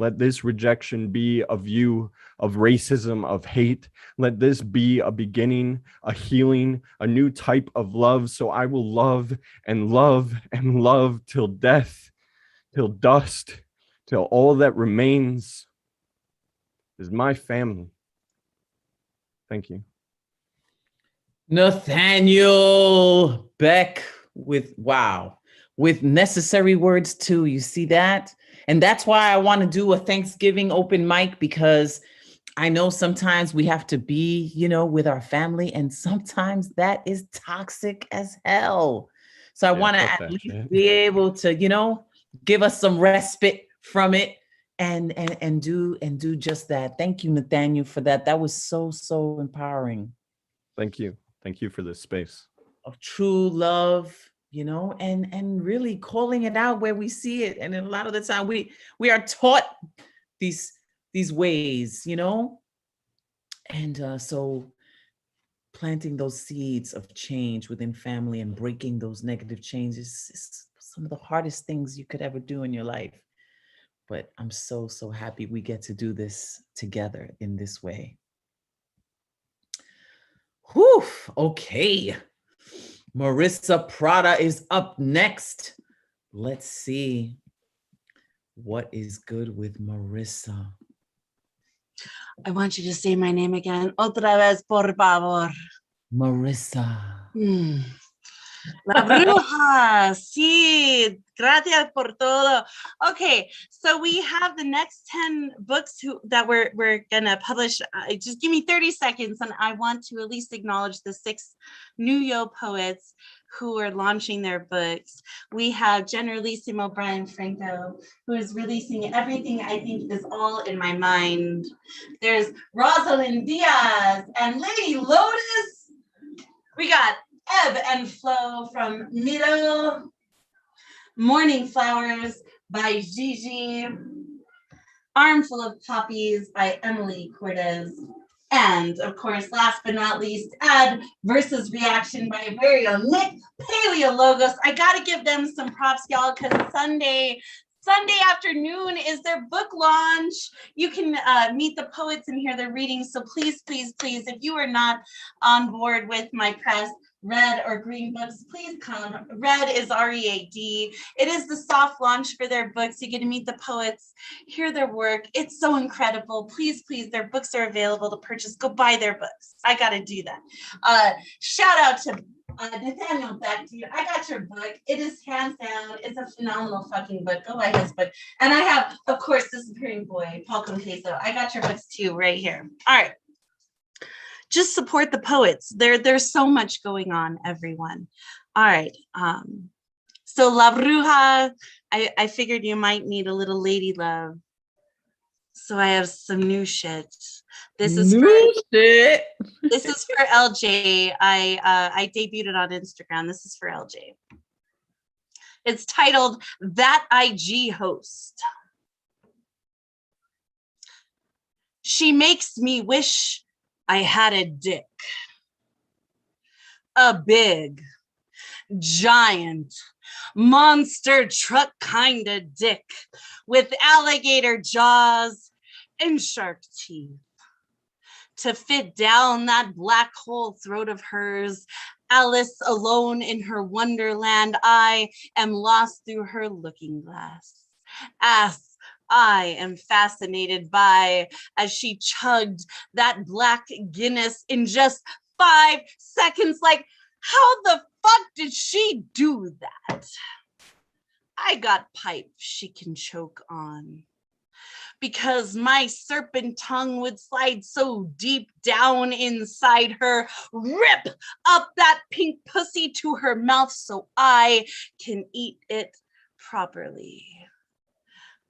Let this rejection be of you, of racism, of hate. Let this be a beginning, a healing, a new type of love. So I will love and love and love till death, till dust, till all that remains is my family. Thank you. Nathaniel Beck with, wow, with necessary words too. You see that? And that's why I want to do a Thanksgiving open mic, because I know sometimes we have to be, with our family, and sometimes that is toxic as hell. So I want to at least be able to, give us some respite from it and do just that. Thank you, Nathaniel, for that. That was so empowering. Thank you. Thank you for this space of true love, and really calling it out where we see it. And a lot of the time we are taught these ways, and so planting those seeds of change within family and breaking those negative changes is some of the hardest things you could ever do in your life. But I'm so happy we get to do this together in this way. Whew, okay. Marissa Prada is up next. Let's see what is good with Marissa. I want you to say my name again. Otra vez, por favor. Marissa. La bruja. Sí. Gracias por todo. Okay, so we have the next 10 books that we're gonna publish. Just give me 30 seconds, and I want to at least acknowledge the 6 New York poets who are launching their books. We have Generalissimo Brian Franco, who is releasing Everything I Think Is All in My Mind. There's Rosalind Diaz and Lady Lotus. We got Ebb and Flow from Miro. Morning Flowers by Gigi. Armful of Poppies by Emily Cortez. And of course, last but not least, ad versus reaction by very own Nick Paleologos. I gotta give them some props, y'all, because Sunday afternoon is their book launch. You can meet the poets and hear their readings. So please, please, please, if you are not on board with my press, red or green books, please come. Red is READ. It is the soft launch for their books. You get to meet the poets, hear their work. It's so incredible. Please, please, their books are available to purchase. Go buy their books. I got to do that. Shout out to Nathaniel, back to you. I got your book. It is hands down. It's a phenomenal fucking book. Go buy his book. And I have, of course, the Supreme Boy, Paul Conqueso. I got your books too, right here. All right. Just support the poets. There's so much going on, everyone. All right. So La Bruja, I figured you might need a little lady love. So I have some new shit. This is shit. This is for LJ. I debuted it on Instagram. This is for LJ. It's titled That IG Host. She makes me wish I had a dick. A big, giant, monster truck kind of dick with alligator jaws and shark teeth to fit down that black hole throat of hers. Alice alone in her wonderland, I am lost through her looking glass. Ass I am fascinated by as she chugged that black Guinness in just 5 seconds. Like, how the fuck did she do that? I got pipe she can choke on, because my serpent tongue would slide so deep down inside her, rip up that pink pussy to her mouth so I can eat it properly.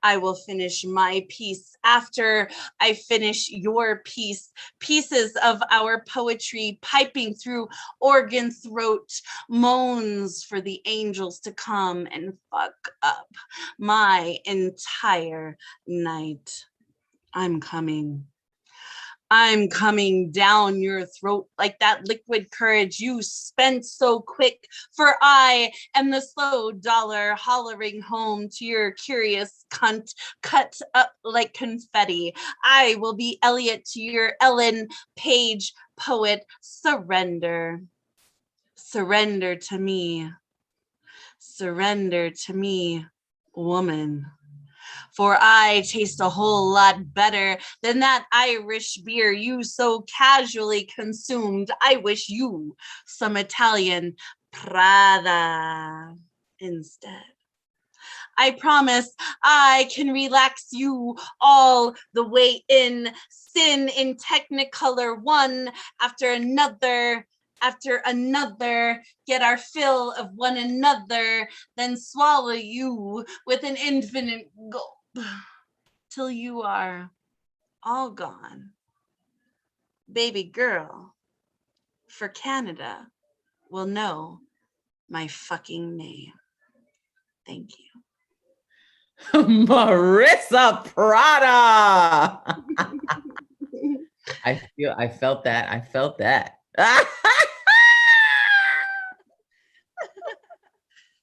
I will finish my piece after I finish your piece. Pieces of our poetry piping through organ throat, moans for the angels to come and fuck up my entire night. I'm coming down your throat like that liquid courage you spent so quick, for I am the slow dollar hollering home to your curious cunt, cut up like confetti. I will be Elliot to your Ellen Page poet. Surrender. Surrender to me. Surrender to me, woman. For I taste a whole lot better than that Irish beer you so casually consumed. I wish you some Italian Prada instead. I promise I can relax you all the way in, sin in Technicolor, one after another, get our fill of one another, then swallow you with an infinite gulp till you are all gone. Baby girl, for Canada will know my fucking name. Thank you. Marissa Prada. I felt that.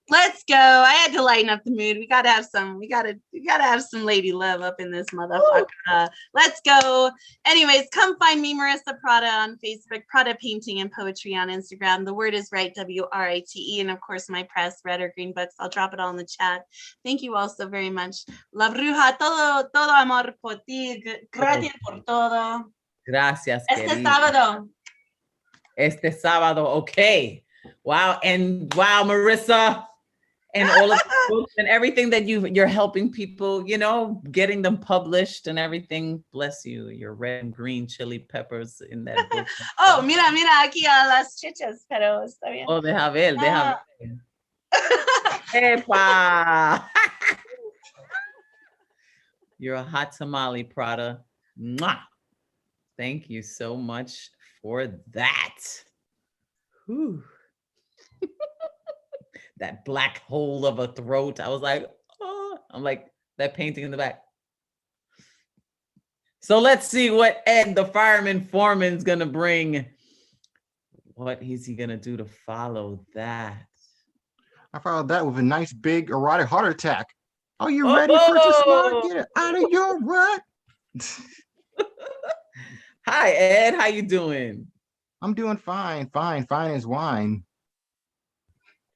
Let's go. I had to lighten up the mood. We gotta have some lady love up in this motherfucker. Let's go. Anyways, come find me, Marissa Prada, on Facebook, Prada Painting and Poetry on Instagram. The word is right, WRITE, and of course my press, red or green books. I'll drop it all in the chat. Thank you all so very much. La Bruja, todo amor por ti. Gracias por todo. Gracias, Este sábado, okay. Wow, and wow, Marissa, and all of the books and everything that you're helping people, getting them published and everything. Bless you. Your red and green chili peppers in that book. Oh, mira aquí a las chichas, pero está bien. Oh, deja ver. Epa. You're a hot tamale, Prada. Mwah. Thank you so much for that. Whew. That black hole of a throat. I was like, oh, I'm like that painting in the back. So let's see what Ed, the fireman foreman's gonna bring. What is he gonna do to follow that? I followed that with a nice big erotic heart attack. Are you ready for just smart? Get it out of your rut. Hi, Ed. How you doing? I'm doing fine, fine as wine.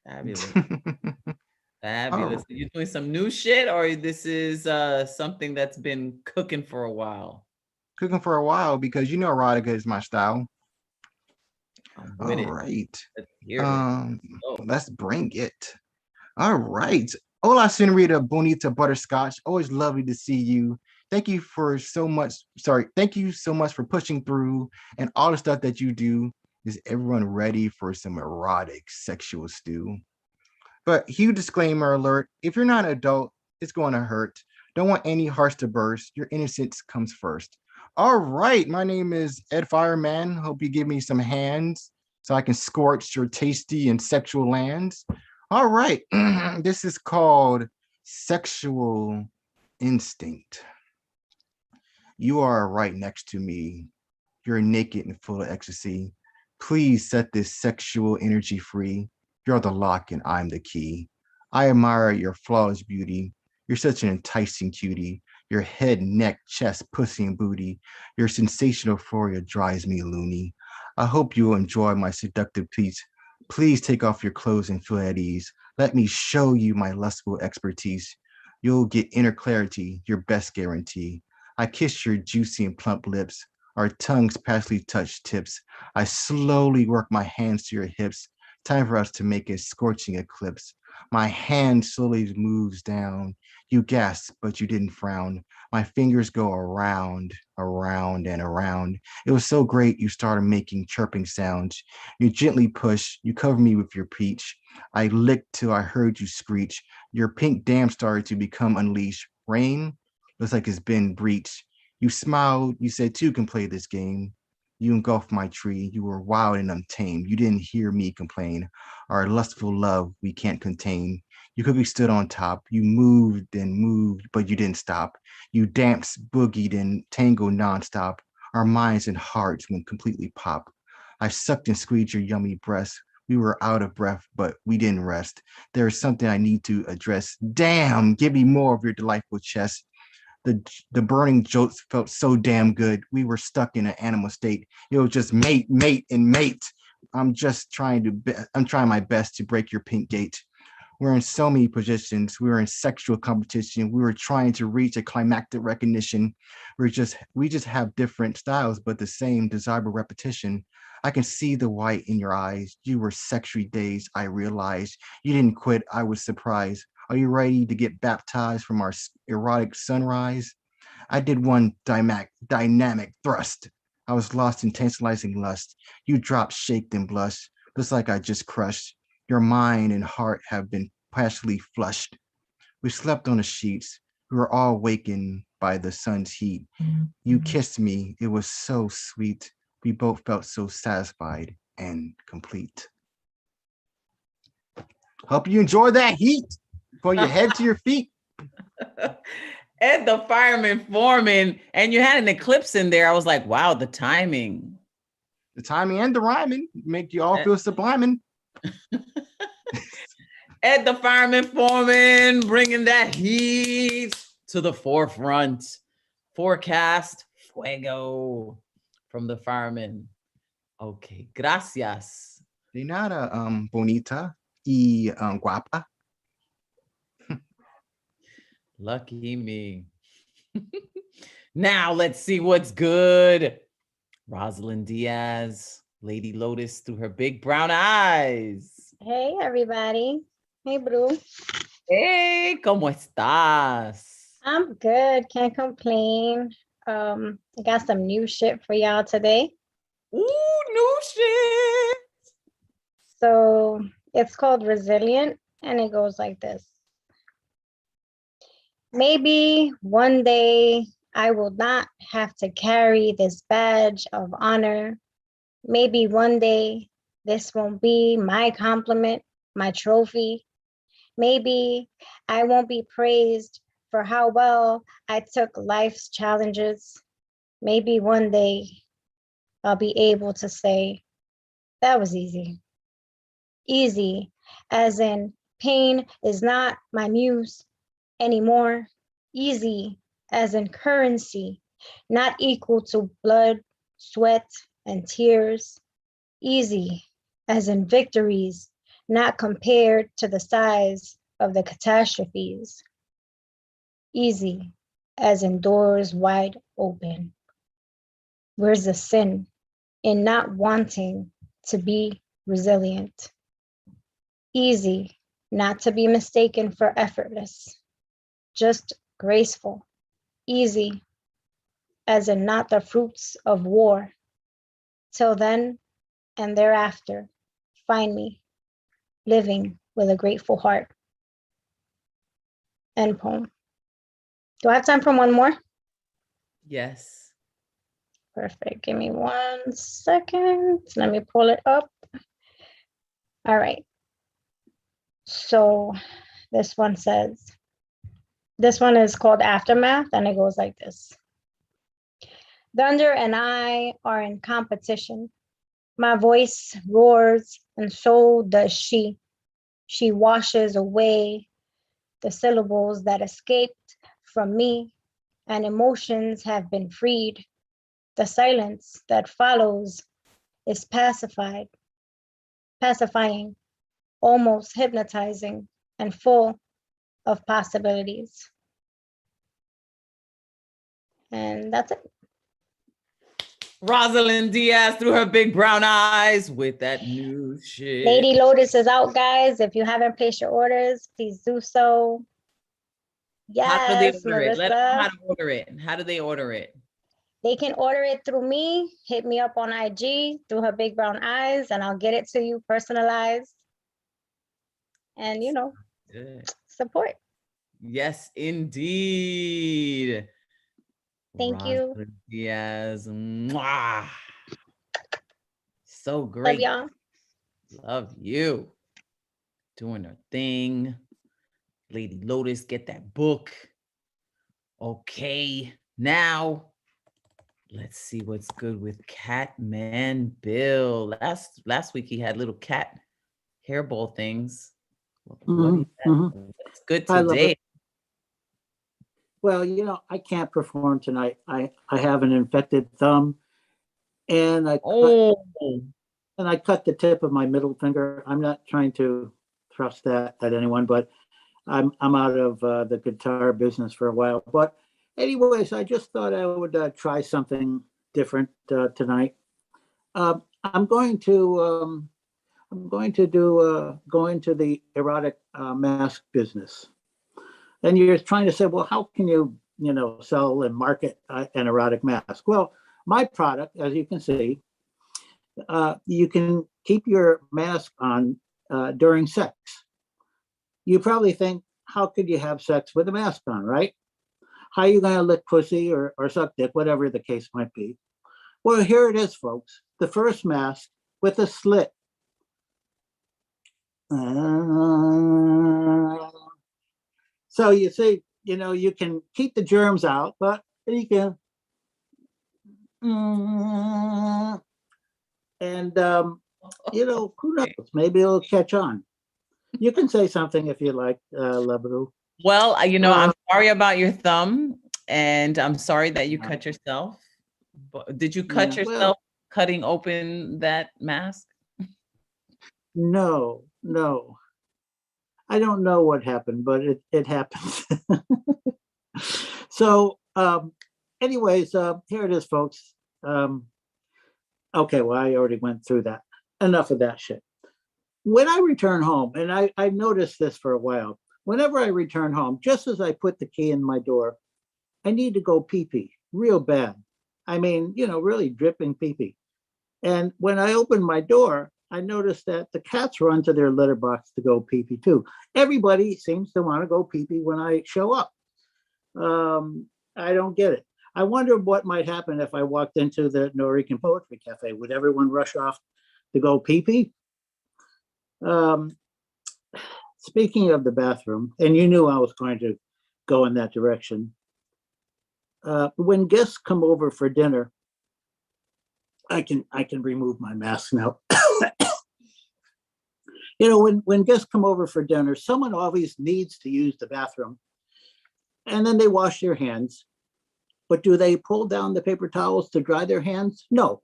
Fabulous. Fabulous. Are you doing some new shit, or this is something that's been cooking for a while? Cooking for a while because you know erotica is my style. All right. Let's hear it. Let's bring it. All right. Hola, senorita bonita butterscotch. Always lovely to see you. Thank you so much for pushing through and all the stuff that you do. Is everyone ready for some erotic sexual stew? But huge disclaimer alert, if you're not an adult, it's going to hurt. Don't want any hearts to burst. Your innocence comes first. All right, my name is Ed Fireman. Hope you give me some hands so I can scorch your tasty and sexual lands. All right, this is called Sexual Instinct. You are right next to me. You're naked and full of ecstasy. Please set this sexual energy free. You're the lock and I'm the key. I admire your flawless beauty. You're such an enticing cutie. Your head, neck, chest, pussy, and booty. Your sensational euphoria drives me loony. I hope you will enjoy my seductive pleats. Please take off your clothes and feel at ease. Let me show you my lustful expertise. You'll get inner clarity, your best guarantee. I kiss your juicy and plump lips. Our tongues passively touch tips. I slowly work my hands to your hips. Time for us to make a scorching eclipse. My hand slowly moves down. You gasp, but you didn't frown. My fingers go around, around, and around. It was so great you started making chirping sounds. You gently push, you cover me with your peach. I licked till I heard you screech. Your pink dam started to become unleashed. Rain looks like it's been breached. You smiled, you said two can play this game. You engulfed my tree. You were wild and untamed. You didn't hear me complain. Our lustful love we can't contain. You quickly stood on top. You moved and moved, but you didn't stop. You danced, boogied, and tangled nonstop. Our minds and hearts went completely pop. I sucked and squeezed your yummy breast. We were out of breath, but we didn't rest. There is something I need to address. Damn, give me more of your delightful chest. The burning jolts felt so damn good. We were stuck in an animal state. It was just mate, mate, and mate. I'm trying my best to break your pink gate. We're in so many positions. We were in sexual competition. We were trying to reach a climactic recognition. We just have different styles, but the same desirable repetition. I can see the white in your eyes. You were sexually dazed. I realized you didn't quit. I was surprised. Are you ready to get baptized from our erotic sunrise? I did one dynamic thrust. I was lost in tantalizing lust. You dropped, shaked, and blushed, just like I just crushed. Your mind and heart have been passionately flushed. We slept on the sheets. We were all wakened by the sun's heat. You kissed me. It was so sweet. We both felt so satisfied and complete. Hope you enjoy that heat. For your head to your feet. Ed, the fireman foreman, and you had an eclipse in there. I was like, wow, the timing. The timing and the rhyming make you all feel subliming. Ed, the fireman foreman, bringing that heat to the forefront. Forecast, fuego from the fireman. Okay, gracias. De nada, bonita y guapa. Lucky me. Now let's see what's good. Rosalind Diaz, Lady Lotus through her big brown eyes. Hey, everybody. Hey, Bru. Hey, ¿cómo estás? I'm good. Can't complain. I got some new shit for y'all today. Ooh, new shit. So it's called Resilient, and it goes like this. Maybe one day I will not have to carry this badge of honor. Maybe one day this won't be my compliment, my trophy. Maybe I won't be praised for how well I took life's challenges. Maybe one day I'll be able to say, that was easy. Easy, as in pain is not my muse anymore. Easy, as in currency, not equal to blood, sweat, and tears. Easy, as in victories, not compared to the size of the catastrophes. Easy, as in doors wide open. Where's the sin in not wanting to be resilient? Easy, not to be mistaken for effortless, just graceful. Easy, as in not the fruits of war. Till then and thereafter, find me living with a grateful heart. End poem. Do I have time for one more? Yes. Perfect. Give me 1 second. Let me pull it up. All right. So this one says, this one is called Aftermath, and it goes like this. Thunder and I are in competition. My voice roars, and so does she. She washes away the syllables that escaped from me, and emotions have been freed. The silence that follows is pacifying, almost hypnotizing, and full of possibilities. And that's it. Rosalind Diaz through her big brown eyes with that new shit. Lady Lotus is out, guys. If you haven't placed your orders, please do so. How do they Yes, order it? Let them know Marissa. how to order it. How do they order it? They can order it through me. Hit me up on IG through her big brown eyes, and I'll get it to you personalized. And, you know, Good. support. Yes, indeed. Thank you. Rosalind Diaz. Mwah. So Love great. y'all. Love you. Doing her thing. Lady Lotus, get that book. Okay, now let's see what's good with Catman Bill. Last week he had little cat hairball things. What's good I love today? it. Well, you know, I can't perform tonight. I have an infected thumb, and I cut the tip of my middle finger. I'm not trying to thrust that at anyone, but I'm out of the guitar business for a while. But anyways, I just thought I would try something different tonight. I'm going to go into the erotic mask business. And you're trying to say, well, how can you sell and market an erotic mask? Well, my product, as you can see, you can keep your mask on during sex. You probably think, how could you have sex with a mask on, right? How are you going to lick pussy or suck dick, whatever the case might be? Well, here it is, folks. The first mask with a slit. So you see, you can keep the germs out, but you can. And, who knows? Maybe it'll catch on. You can say something if you like, Labadoo. Well, I'm sorry about your thumb, and I'm sorry that you cut yourself. But did you cut yourself cutting open that mask? No. I don't know what happened, but it happened. So, anyways, here it is, folks. Okay, well, I already went through that. Enough of that shit. When I return home, and I noticed this for a while, whenever I return home, just as I put the key in my door, I need to go pee-pee real bad. I mean, really dripping pee-pee. And when I open my door, I noticed that the cats run to their litter box to go pee-pee too. Everybody seems to want to go pee-pee when I show up. I don't get it. I wonder what might happen if I walked into the Norican Poetry Cafe. Would everyone rush off to go pee-pee? Speaking of the bathroom, and you knew I was going to go in that direction. When guests come over for dinner, I can remove my mask now. When guests come over for dinner, someone always needs to use the bathroom, and then they wash their hands. But do they pull down the paper towels to dry their hands? No,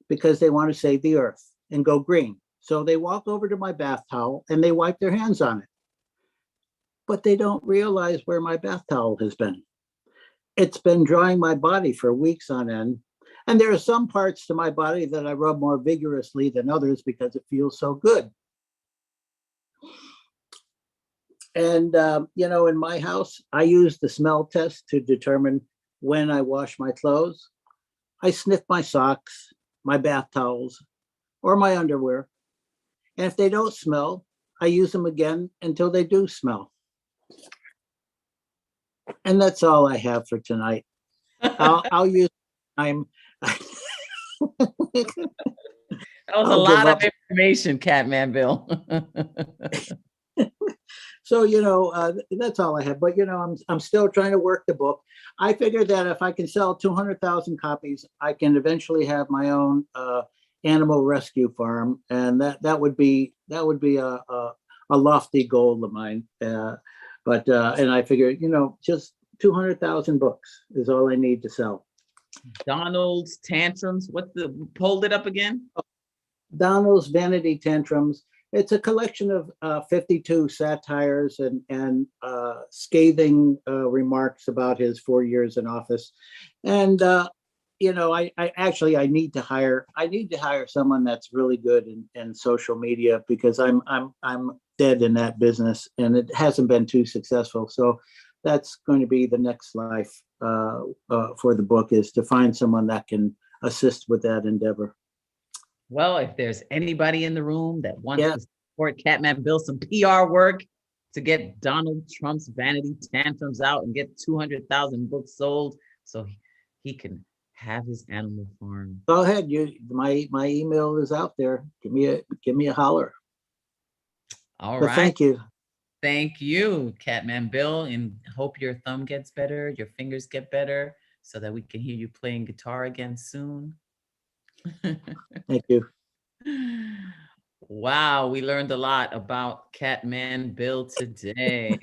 because they want to save the earth and go green. So they walk over to my bath towel and they wipe their hands on it. But they don't realize where my bath towel has been. It's been drying my body for weeks on end. And there are some parts to my body that I rub more vigorously than others because it feels so good. And, in my house, I use the smell test to determine when I wash my clothes. I sniff my socks, my bath towels, or my underwear. And if they don't smell, I use them again until they do smell. And that's all I have for tonight. I'll use time. That was a lot of information, Catman Bill. So, that's all I have. But, I'm still trying to work the book. I figured that if I can sell 200,000 copies, I can eventually have my own animal rescue farm. And that would be a lofty goal of mine. And I figured, just 200,000 books is all I need to sell. Donald's Tantrums. Hold it up again? Donald's Vanity Tantrums. It's a collection of 52 satires and scathing remarks about his 4 years in office. And I need to hire someone that's really good in social media, because I'm dead in that business and it hasn't been too successful. So that's going to be the next life for the book, is to find someone that can assist with that endeavor. Well, if there's anybody in the room that wants to support Catman Bill, some PR work to get Donald Trump's Vanity Tantrums out and get 200,000 books sold so he can have his animal farm. Go ahead. My email is out there. Give me a holler. All right. Thank you. Thank you, Catman Bill, and hope your thumb gets better, your fingers get better, so that we can hear you playing guitar again soon. Thank you. Wow, we learned a lot about Catman Bill today.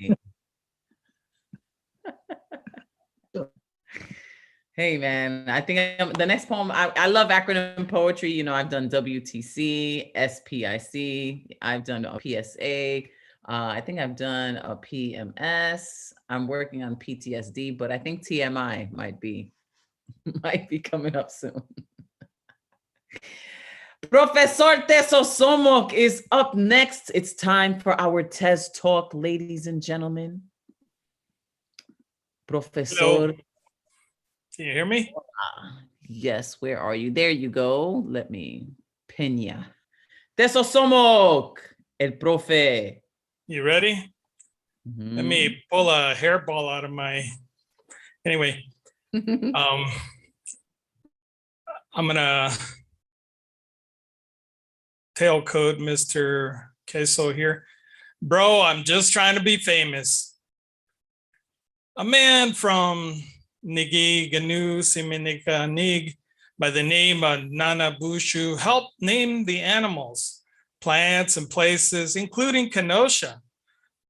Hey, man, I think the next poem, I love acronym poetry. I've done WTC, SPIC, I've done a PSA. I think I've done a PMS. I'm working on PTSD, but I think TMI might be coming up soon. Professor Teso Somok is up next. It's time for our TES Talk, ladies and gentlemen. Professor. Hello. Can you hear me? Yes, where are you? There you go. Let me pin ya. Teso Somok, el profe. You ready? Mm-hmm. Let me pull a hairball out of my. Anyway, I'm gonna tailcode Mr. Queso here. Bro, I'm just trying to be famous. A man from Nigi Ganu Siminika Nig by the name of Nana Bushu helped name the animals, plants, and places, including Kenosha,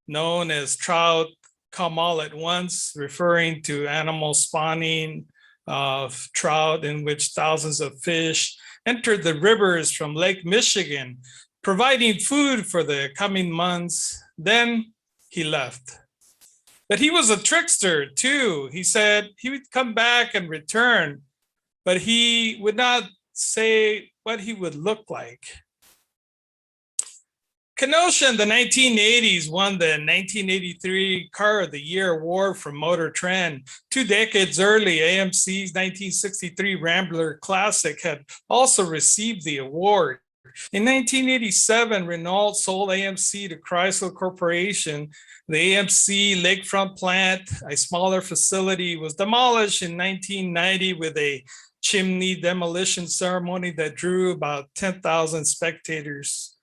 known as trout come all at once, referring to animal spawning of trout in which thousands of fish entered the rivers from Lake Michigan, providing food for the coming months. Then he left. But he was a trickster too. He said he would come back and return, but he would not say what he would look like. Kenosha in the 1980s won the 1983 Car of the Year award from Motor Trend. 2 decades early, AMC's 1963 Rambler Classic had also received the award. In 1987, Renault sold AMC to Chrysler Corporation. The AMC lakefront plant, a smaller facility, was demolished in 1990 with a chimney demolition ceremony that drew about 10,000 spectators.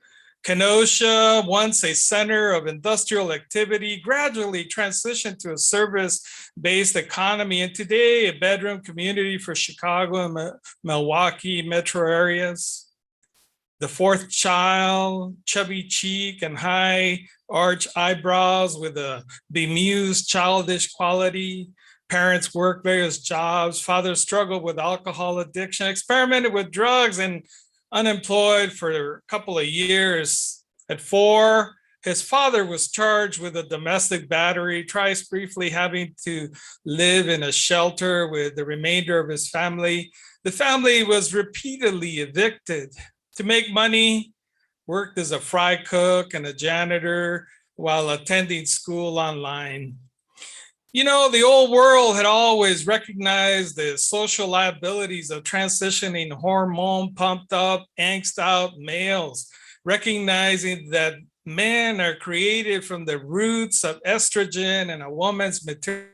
Kenosha, once a center of industrial activity, gradually transitioned to a service-based economy, and today a bedroom community for Chicago and Milwaukee metro areas. The fourth child, chubby cheek and high arch eyebrows with a bemused childish quality. Parents worked various jobs. Father struggled with alcohol addiction, experimented with drugs, and unemployed for a couple of years. At 4, his father was charged with a domestic battery, twice briefly having to live in a shelter with the remainder of his family. The family was repeatedly evicted. To make money, worked as a fry cook and a janitor while attending school online. You know, the old world had always recognized the social liabilities of transitioning hormone pumped up, angst out males, recognizing that men are created from the roots of estrogen and a woman's material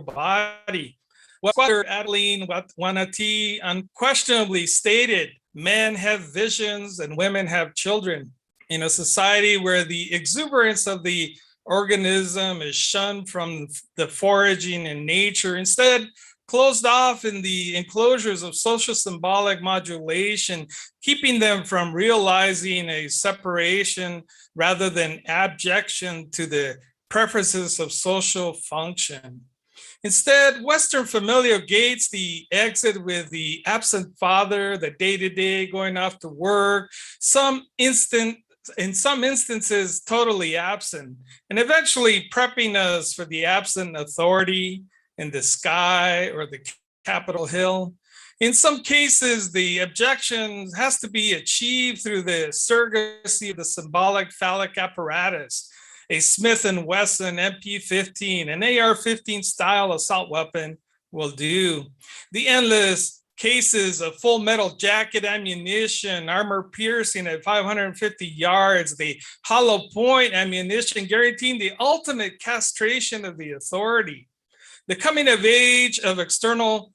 body. What Adeline Wanati unquestionably stated, men have visions and women have children. In a society where the exuberance of the organism is shunned from the foraging in nature, instead closed off in the enclosures of social symbolic modulation, keeping them from realizing a separation rather than abjection to the preferences of social function. Instead, Western familial gates the exit with the absent father, the day-to-day going off to work, in some instances, totally absent, and eventually prepping us for the absent authority in the sky or the Capitol Hill. In some cases, the objection has to be achieved through the surrogacy of the symbolic phallic apparatus, a Smith & Wesson MP-15, an AR-15 style assault weapon will do. The endless cases of full metal jacket ammunition, armor piercing at 550 yards, the hollow point ammunition guaranteeing the ultimate castration of the authority. The coming of age of external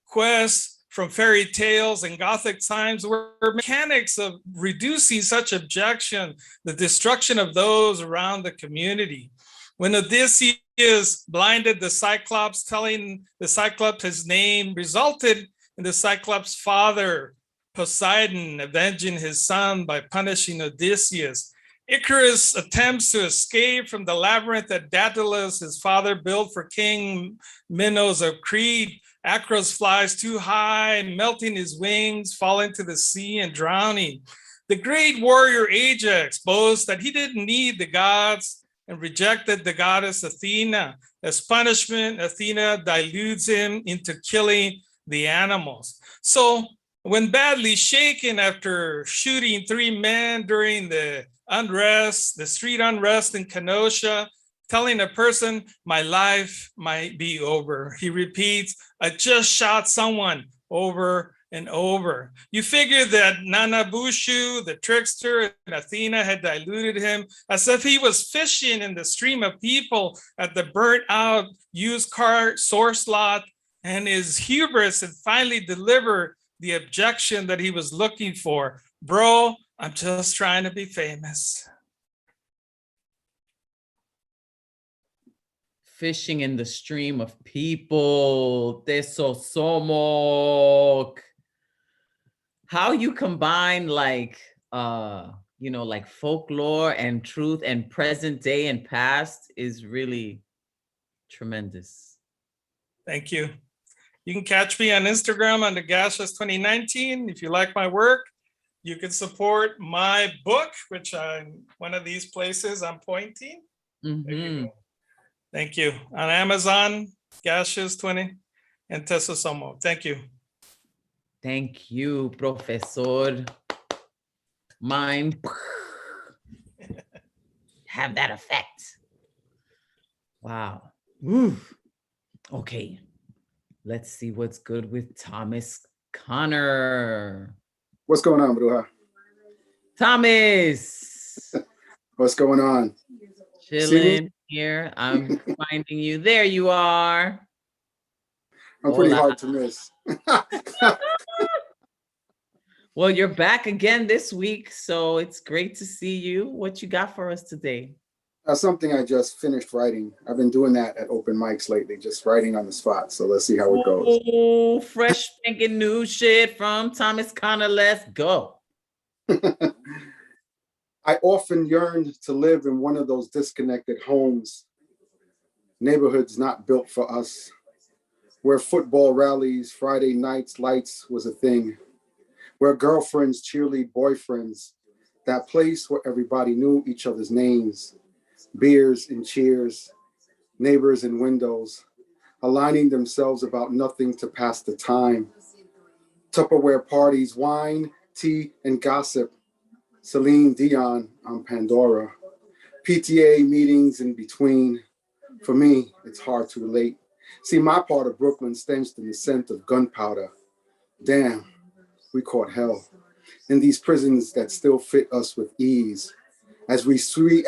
quests from fairy tales and Gothic times were mechanics of reducing such objection, the destruction of those around the community. When Odysseus blinded the Cyclops, telling the Cyclops his name, resulted in the Cyclops' father, Poseidon, avenging his son by punishing Odysseus. Icarus attempts to escape from the labyrinth that Daedalus, his father, built for King Minos of Crete. Acros flies too high, melting his wings, falling to the sea and drowning. The great warrior Ajax boasts that he didn't need the gods and rejected the goddess Athena. As punishment, Athena dilutes him into killing the animals. So when badly shaken after shooting 3 men during the unrest, the street unrest in Kenosha, telling a person, my life might be over, he repeats, I just shot someone, over and over. You figure that Nanabushu, the trickster, and Athena had diluted him as if he was fishing in the stream of people at the burnt out used car source lot, and his hubris had finally delivered the objection that he was looking for. Bro, I'm just trying to be famous. Fishing in the stream of people. Tesosomok. How you combine like like folklore and truth and present day and past is really tremendous. Thank you. You can catch me on Instagram under Gaseous 2019. If you like my work, you can support my book, which I'm one of these places I'm pointing. Mm-hmm. Thank you. On Amazon, Gaseous 20 and Tesosomo. Thank you. Thank you, Professor. Mine have that effect. Wow. Oof. Okay. Let's see what's good with Thomas Connor. What's going on, Bruja? Thomas. What's going on? Chilling here. I'm finding you. There you are. I'm pretty Hola. hard to miss. Well, you're back again this week, so it's great to see you. What you got for us today? Something I just finished writing. I've been doing that at open mics lately, just writing on the spot. So let's see how it goes. Oh, fresh spanking new shit from Thomas Connor. Let's go. I often yearned to live in one of those disconnected homes, neighborhoods not built for us, where football rallies, Friday nights, lights was a thing, where girlfriends cheerlead boyfriends, that place where everybody knew each other's names, beers and cheers, neighbors and windows, aligning themselves about nothing to pass the time. Tupperware parties, wine, tea, and gossip. Celine Dion on Pandora. PTA meetings in between. For me, it's hard to relate. See, my part of Brooklyn stenched in the scent of gunpowder. Damn, we caught hell. In these prisons that still fit us with ease. As we seize,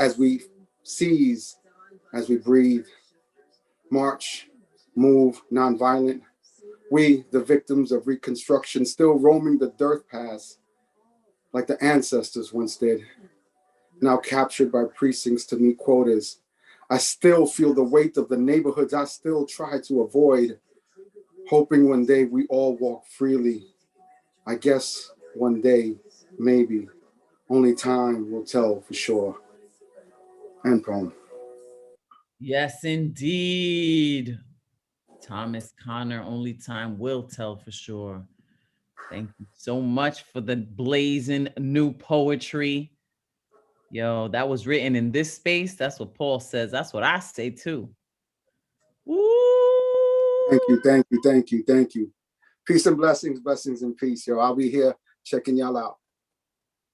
as we breathe. March, move, nonviolent. We, the victims of Reconstruction, still roaming the dirt paths like the ancestors once did. Now captured by precincts to meet quotas. I still feel the weight of the neighborhoods I still try to avoid, hoping one day we all walk freely. I guess one day, maybe, only time will tell for sure. End poem. Yes, indeed. Thomas Connor, only time will tell for sure. Thank you so much for the blazing new poetry. Yo, that was written in this space. That's what Paul says. That's what I say too. Woo! Thank you, thank you, thank you, thank you. Peace and blessings, blessings and peace, yo. I'll be here checking y'all out.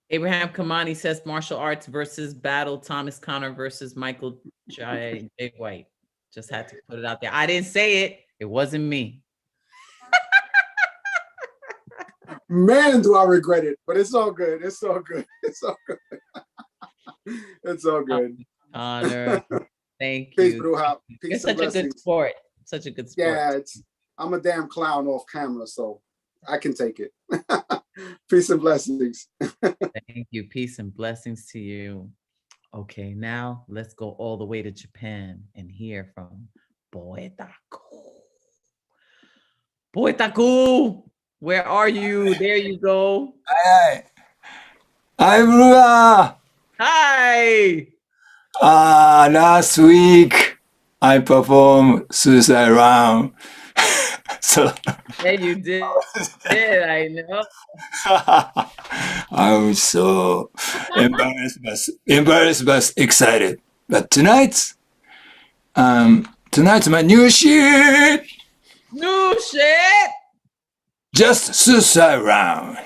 Abraham Kamani says martial arts versus battle, Thomas Connor versus Michael J. White. Just had to put it out there. I didn't say it. It wasn't me. Man, do I regret it, but it's all good. It's all good. It's all good. It's all good. Connor, thank Peace, you. Bruja. You're Peace such and a good blessings. sport. Such a good sport. Yeah, I'm a damn clown off camera, so I can take it. Peace and blessings. Thank you. Peace and blessings to you. Okay, now let's go all the way to Japan and hear from Poetaku. Poetaku, where are you? There you go. Hi. Hi, Bruja. Hi. Last week I performed Suicide Round. So Yeah, you did. I know. I'm so embarrassed but excited. But tonight's my new shit. New shit. Just Suicide Round.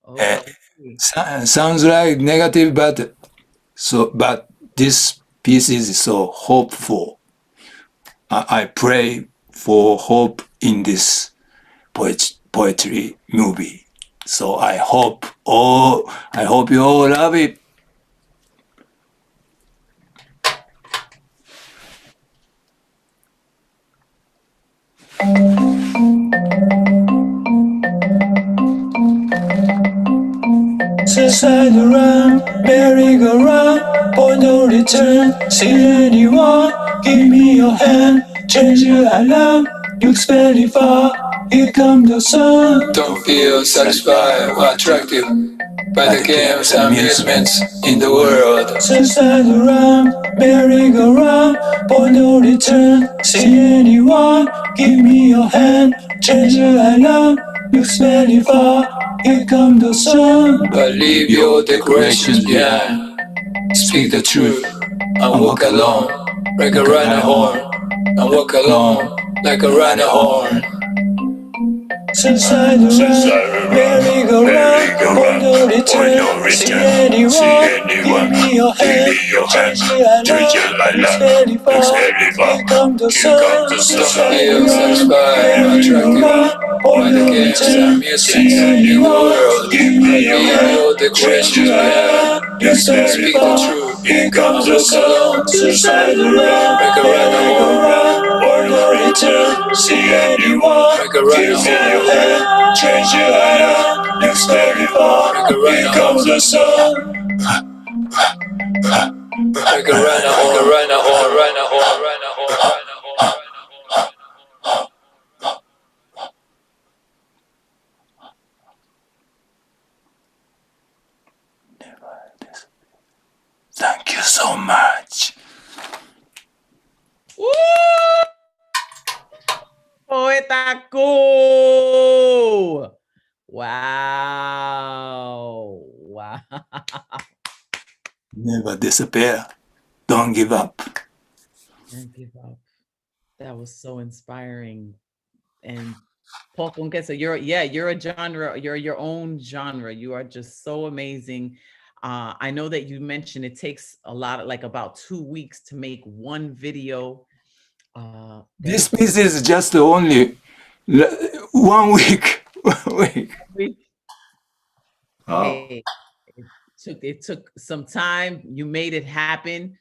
Okay. Sounds like negative, but this piece is so hopeful. I pray for hope in this poetry movie. So I hope you all love it. Suicide around, merry-go-round, point no return. See anyone, give me your hand. Change your alarm, looks very far. Here comes the sun. Don't feel satisfied or attracted by the games and amusements in the world. Suicide around, merry-go-round, point no return. See anyone, give me your hand. Change your alarm, looks very far. Here comes the sun. But leave your decorations behind. Speak the truth and walk alone like a runner horn. And walk alone like a runner horn. Suicide around, merry-go-round, point no return. See anyone, give me your hand. Change your alarm, looks very far. Here comes the sun. Suicide around, merry-go-round, point no return. See anyone, give me your hand. Change your alarm, looks very far. Here comes the sun. Suicide around, merry-go-round, point no return. return, see anyone, give me your hand, change your item, looks very far, here comes the sun. Thank you so much. Woo! Poetaku! Wow. Wow. Never disappear. Don't give up. Don't give up. That was so inspiring. And Paul Conquesa, you're a genre, you're your own genre. You are just so amazing. I know that you mentioned it takes a lot of like about 2 weeks to make one video. This piece is just only 1 week. 1 week. Oh. Hey, it took some time. You made it happen,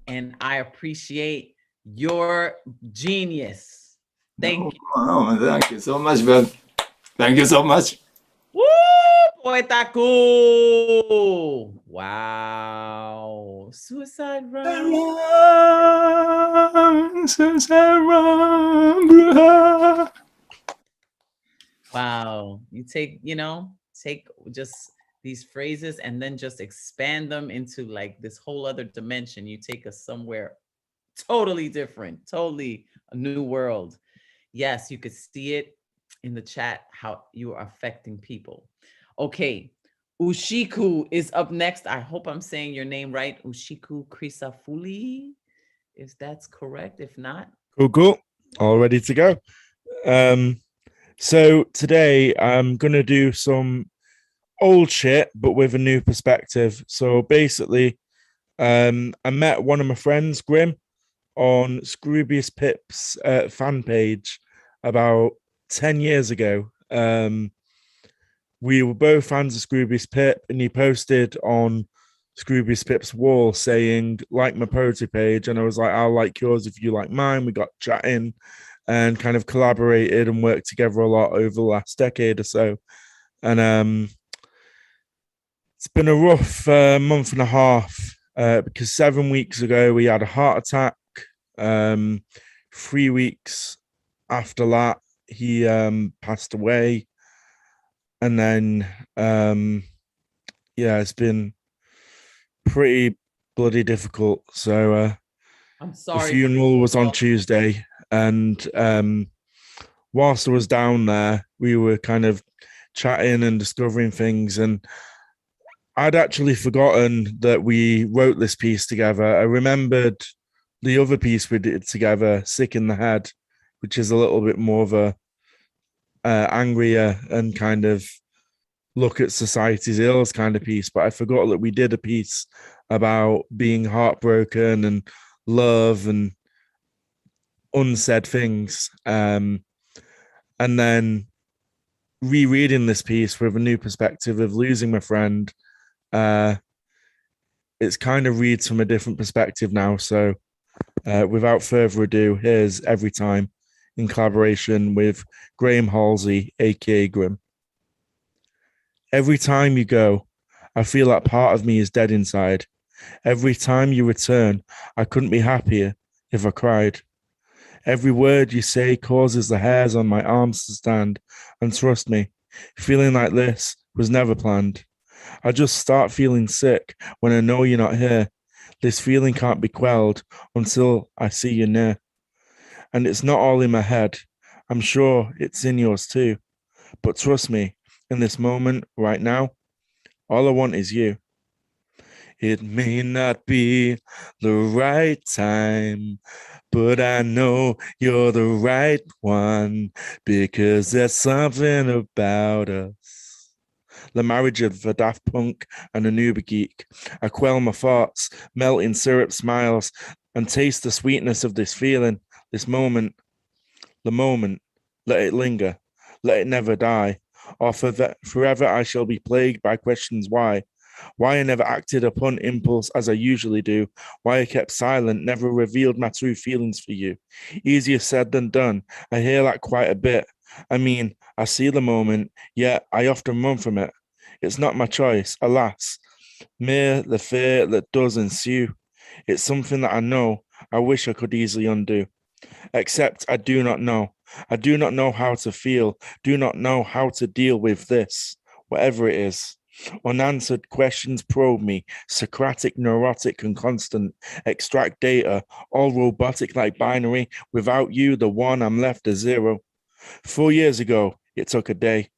and I appreciate your genius. Thank you. Oh, thank you so much, man. Thank you so much. Woo! Poetaku! Wow. Suicide Run. Suicide Run. Wow. You take just these phrases and then just expand them into like this whole other dimension. You take us somewhere totally different, totally a new world. Yes, you could see it in the chat, how you are affecting people. Okay, Ushiku is up next. I hope I'm saying your name right. Ushiku Krisafuli, if that's correct. If not, Cool. All ready to go. So today I'm gonna do some old shit, but with a new perspective. So basically, I met one of my friends, Grim, on Scroobius Pip's fan page about 10 years ago. We were both fans of Scroobius Pip, and he posted on Scroobius Pip's wall saying, like my poetry page, and I was like, I'll like yours if you like mine. We got chatting and kind of collaborated and worked together a lot over the last decade or so. And it's been a rough month and a half because 7 weeks ago we had a heart attack. 3 weeks after that, he passed away. And then, it's been pretty bloody difficult. So I'm sorry. The funeral was on Tuesday. And whilst I was down there, we were kind of chatting and discovering things. And I'd actually forgotten that we wrote this piece together. I remembered the other piece we did together, Sick in the Head, which is a little bit more of a angrier and kind of look at society's ills kind of piece. But I forgot that we did a piece about being heartbroken and love and unsaid things. And then rereading this piece with a new perspective of losing my friend, it's kind of reads from a different perspective now. So without further ado, here's Every Time in collaboration with Graham Halsey, aka Grim. Every time you go, I feel like part of me is dead inside. Every time you return, I couldn't be happier if I cried. Every word you say causes the hairs on my arms to stand. And trust me, feeling like this was never planned. I just start feeling sick when I know you're not here. This feeling can't be quelled until I see you near. And it's not all in my head. I'm sure it's in yours too. But trust me, in this moment right now, all I want is you. It may not be the right time, but I know you're the right one because there's something about us. The marriage of a Daft Punk and a Nuba geek. I quell my thoughts, melt in syrup smiles, and taste the sweetness of this feeling, this moment. The moment, let it linger, let it never die. Or forever I shall be plagued by questions why. why I never acted upon impulse as I usually do, why I kept silent, never revealed my true feelings for you. Easier said than done. I hear that quite a bit. I mean, I see the moment, yet I often run from it. It's not my choice, alas. Mere the fear that does ensue. It's something that I know I wish I could easily undo. Except I do not know. I do not know how to feel, do not know how to deal with this, whatever it is. Unanswered questions probe me, Socratic, neurotic, and constant. Extract data, all robotic like binary. Without you, the one, I'm left a zero. 4 years ago, it took a day.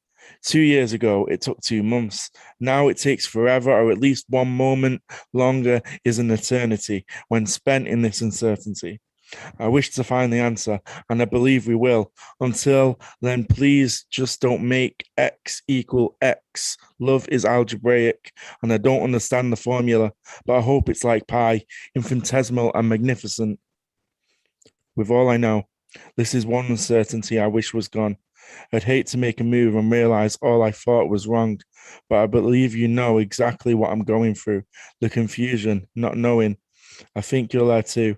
2 years ago, it took 2 months. Now it takes forever, or at least one moment longer is an eternity when spent in this uncertainty. I wish to find the answer, and I believe we will. Until then, please just don't make X equal X. Love is algebraic, and I don't understand the formula, but I hope it's like pi, infinitesimal and magnificent. With all I know, this is one uncertainty I wish was gone. I'd hate to make a move and realize all I thought was wrong, but I believe you know exactly what I'm going through. The confusion, not knowing. I think you're there too.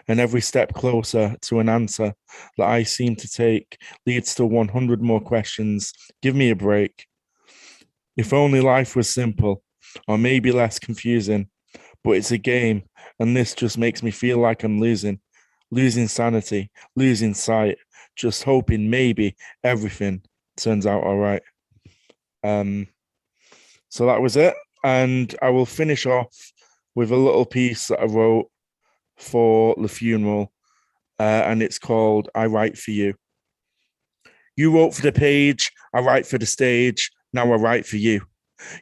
And every step closer to an answer that I seem to take leads to 100 more questions. Give me a break. If only life was simple, or maybe less confusing, but it's a game, and this just makes me feel like I'm losing sanity, losing sight, just hoping maybe everything turns out all right. So that was it. And I will finish off with a little piece that I wrote for the funeral, and it's called I Write for You. You wrote for the page, I write for the stage, now I write for you.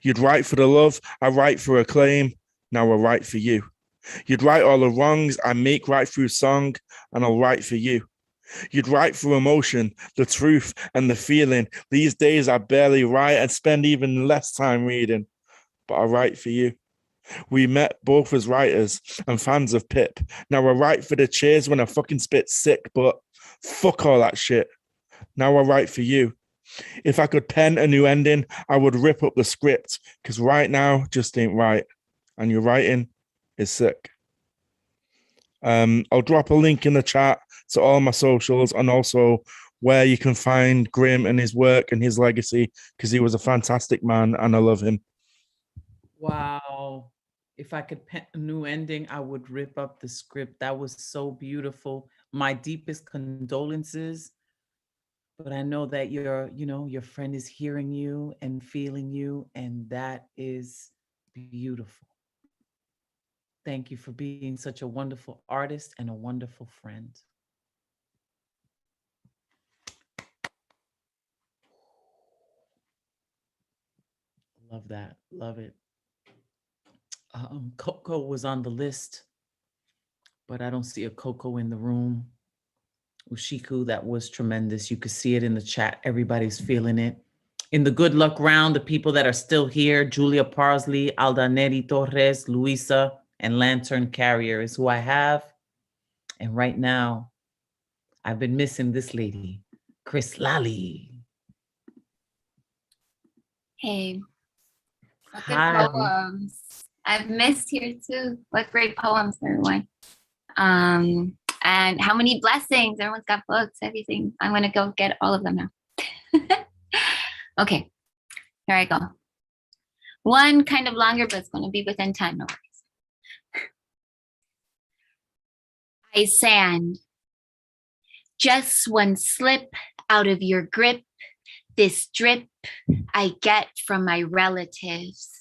You'd write for the love, I write for acclaim, now I write for you. You'd write all the wrongs I make right through song, and I'll write for you. You'd write for emotion, the truth, and the feeling. These days I barely write and spend even less time reading, but I write for you. We met both as writers and fans of Pip. Now I write for the cheers when I fucking spit sick, but fuck all that shit. Now I write for you. If I could pen a new ending, I would rip up the script, because right now just ain't right. And your writing is sick. I'll drop a link in the chat to all my socials and also where you can find Grim and his work and his legacy, because he was a fantastic man and I love him. Wow. If I could pen a new ending, I would rip up the script. That was so beautiful. My deepest condolences. But I know that your friend is hearing you and feeling you, and that is beautiful. Thank you for being such a wonderful artist and a wonderful friend. Love that. Love it. Coco was on the list, but I don't see a Coco in the room. Ushiku, that was tremendous. You could see it in the chat. Everybody's feeling it. In the good luck round, the people that are still here, Julia Parsley, Aldaneri Torres, Luisa, and Lantern Carrier is who I have. And right now, I've been missing this lady, Chris Lally. Hey, what good Hi. poems. I've missed here too. What great poems, everyone. And how many blessings. Everyone's got books, everything. I'm gonna go get all of them now. Okay, here I go. One kind of longer, but it's gonna be within time, no worries. I sand. Just one slip out of your grip, this drip I get from my relatives.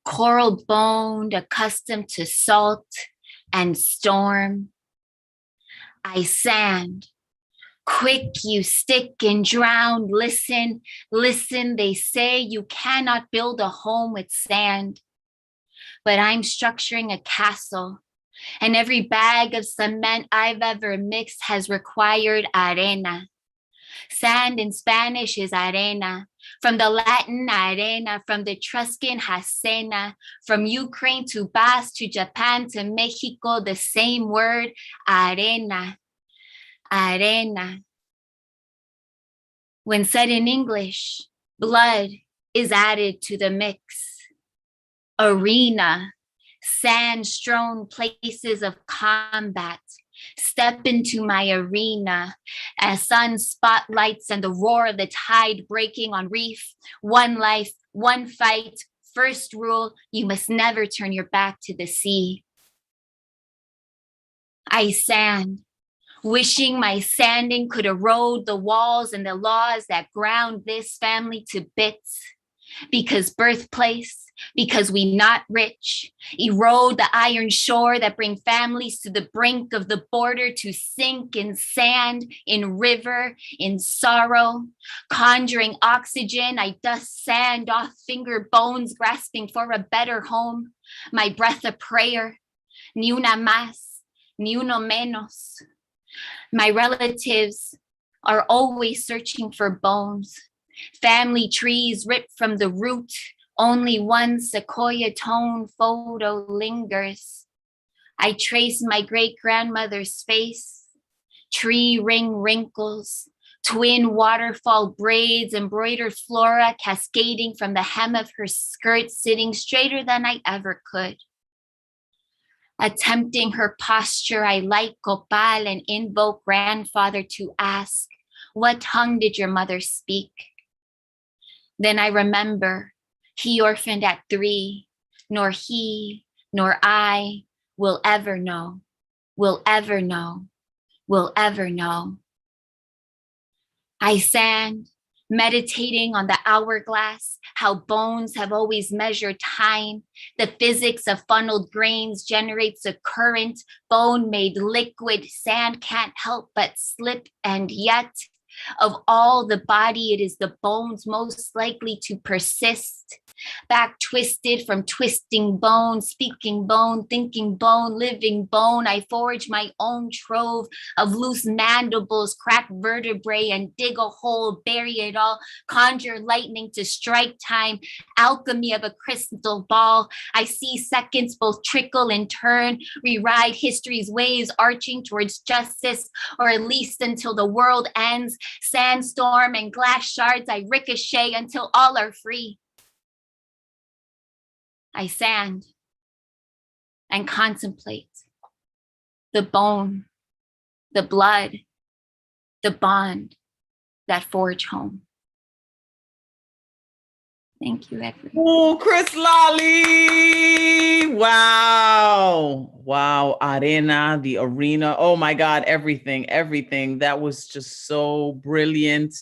Coral boned, accustomed to salt and storm. I sand. Quick, you stick and drown. Listen, listen, they say you cannot build a home with sand. But I'm structuring a castle, and every bag of cement I've ever mixed has required arena. Sand in Spanish is arena. From the Latin arena, from the Etruscan hasena, from Ukraine to Basque to Japan to Mexico, the same word, arena, arena. When said in English, blood is added to the mix. Arena, sand-strewn places of combat. Step into my arena as sun spotlights and the roar of the tide breaking on reef. One life, one fight. First rule, you must never turn your back to the sea. I sand, wishing my sanding could erode the walls and the laws that ground this family to bits. Because birthplace, because we not rich, erode the iron shore that bring families to the brink of the border to sink in sand, in river, in sorrow. Conjuring oxygen, I dust sand off finger bones, grasping for a better home. My breath a prayer, ni una más, ni uno menos. My relatives are always searching for bones. Family trees ripped from the root, only one sequoia tone photo lingers. I trace my great-grandmother's face, tree ring wrinkles, twin waterfall braids, embroidered flora cascading from the hem of her skirt, sitting straighter than I ever could. Attempting her posture, I light copal and invoke grandfather to ask, what tongue did your mother speak? Then I remember he orphaned at 3, nor he, nor I will ever know, will ever know, will ever know. I sand, meditating on the hourglass, how bones have always measured time. The physics of funneled grains generates a current, bone made liquid. Sand can't help but slip, and yet, of all the body, it is the bones most likely to persist. Back twisted from twisting bone, speaking bone, thinking bone, living bone. I forge my own trove of loose mandibles, crack vertebrae, and dig a hole, bury it all, conjure lightning to strike time, alchemy of a crystal ball. I see seconds both trickle and turn, rewrite history's waves, arching towards justice, or at least until the world ends. Sandstorm and glass shards, I ricochet until all are free. I sand and contemplate the bone, the blood, the bond that forge home. Thank you, everyone. Oh, Chris Lally. Wow. Wow. Arena, the arena. Oh my God, everything, everything. That was just so brilliant.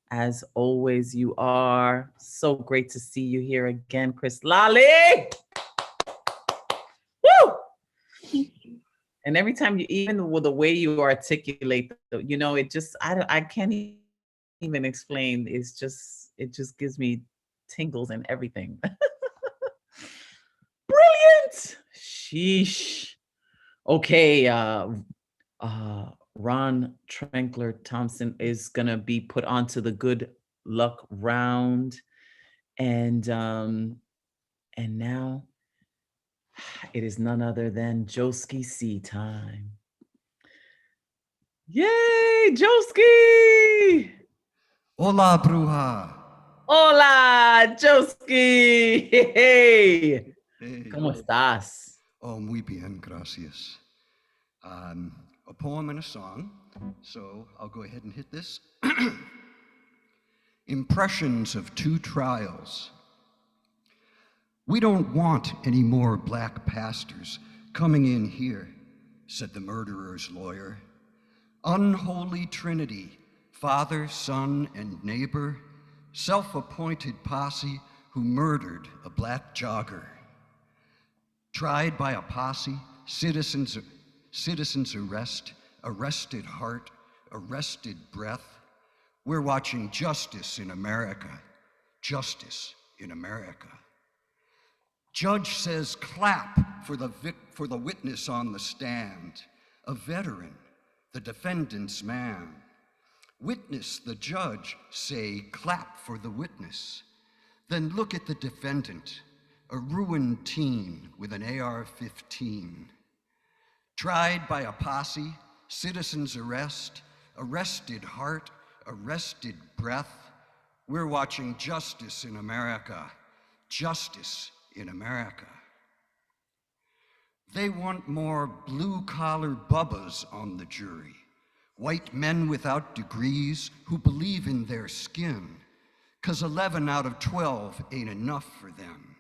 As always, you are. So great to see you here again, Chris Lally. Woo! And every time you, even with the way you articulate, you know, it just, I can't even explain. It's just, it just gives me tingles and everything. Brilliant. Sheesh. Okay. Ron Trankler Thompson is gonna be put onto the good luck round. And now it is none other than Joski C time. Yay, Joski! Hola, bruja. Hola, Joski! Hey! Hey. ¿Cómo estás? Oh, muy bien, gracias. A poem and a song, so I'll go ahead and hit this. Impressions of 2 trials. We don't want any more black pastors coming in here, said the murderer's lawyer. Unholy trinity, father, son, and neighbor, self-appointed posse who murdered a black jogger. Tried by a posse, citizens arrest, arrested heart, arrested breath. We're watching justice in America, justice in America. Judge says clap for the witness on the stand, a veteran, the defendant's man. Witness, the judge, say clap for the witness. Then look at the defendant, a ruined teen with an AR-15. Tried by a posse, citizens arrest, arrested heart, arrested breath. We're watching justice in America, justice in America. They want more blue-collar bubbas on the jury, white men without degrees who believe in their skin, 'cause 11 out of 12 ain't enough for them.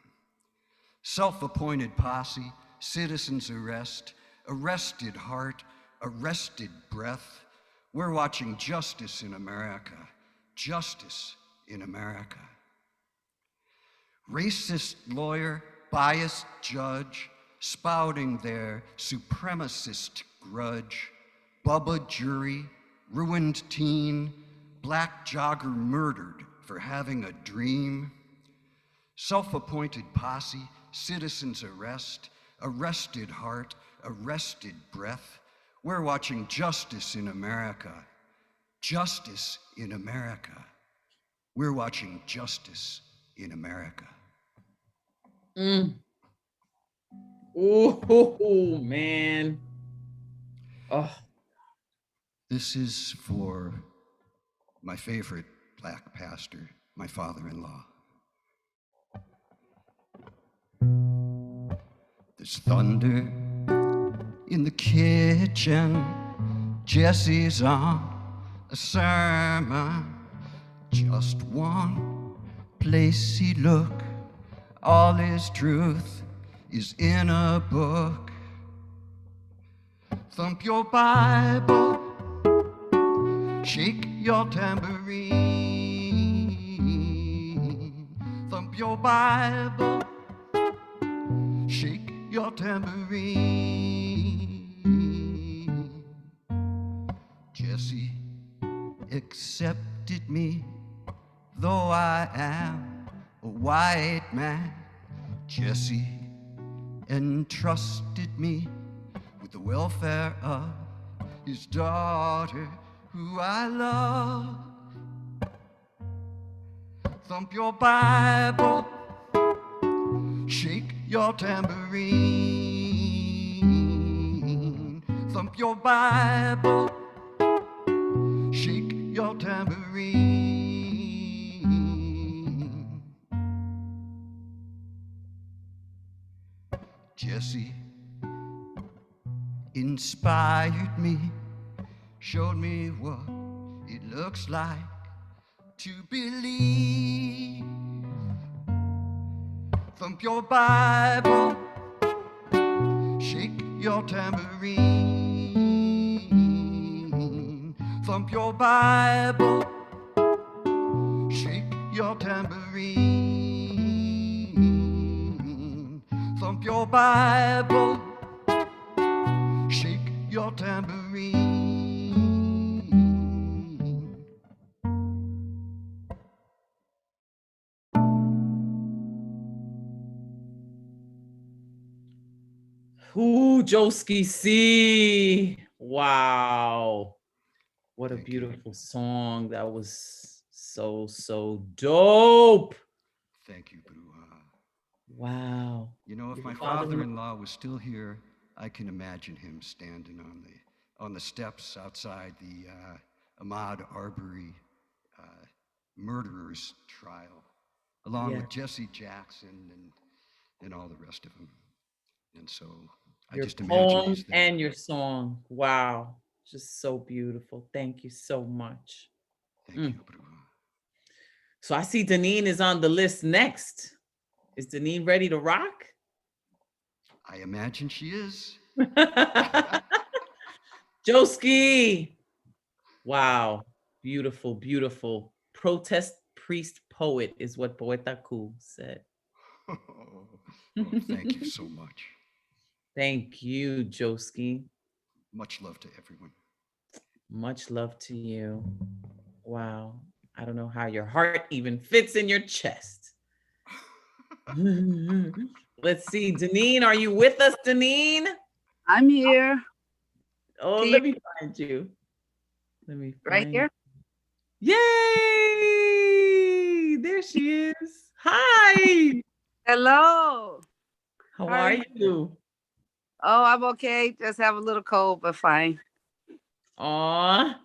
Self-appointed posse, citizens arrest, arrested heart, arrested breath. We're watching justice in America, justice in America. Racist lawyer, biased judge, spouting their supremacist grudge, Bubba jury, ruined teen, black jogger murdered for having a dream. Self-appointed posse, citizens arrest, arrested heart, arrested breath. We're watching justice in America, justice in America. We're watching justice in America. Oh man. Oh. This is for my favorite black pastor, my father-in-law. There's thunder in the kitchen. Jesse's on a sermon. Just one place he look. All his truth is in a book. Thump your Bible, shake your tambourine. Thump your Bible, shake your tambourine. Jesse accepted me, though I am a white man. Jesse entrusted me with the welfare of his daughter, who I love. Thump your Bible, shake your tambourine. Thump your Bible, shake your tambourine. Jesse inspired me, showed me what it looks like to believe. Thump your Bible, shake your tambourine. Thump your Bible, shake your tambourine. Thump your Bible, shake your tambourine. Ooh, Joski C. Wow. What a beautiful song. That was so dope. Thank you, Bruja. Wow. You know, if Your my father-in-law was still here, I can imagine him standing on the steps outside the Ahmaud Arbery murderers trial, along with Jesse Jackson and all the rest of them. And so I Your just imagine poem he's there. and your song. Wow. Just so beautiful. Thank you so much. Thank you, Bruja. So I see Deneen is on the list next. Is Deneen ready to rock? I imagine she is. Joski. Wow. Beautiful, beautiful. Protest priest poet is what Poeta Ku said. Well, thank you so much. Thank you, Joski. Much love to everyone. Much love to you. Wow. I don't know how your heart even fits in your chest. Let's see. Deneen, are you with us, Deneen? I'm here. Oh, Can let you- me find you. Let me Right find here? Yay! There she is. Hi. Hello. How are you? Oh, I'm okay. Just have a little cold, but fine. Aw.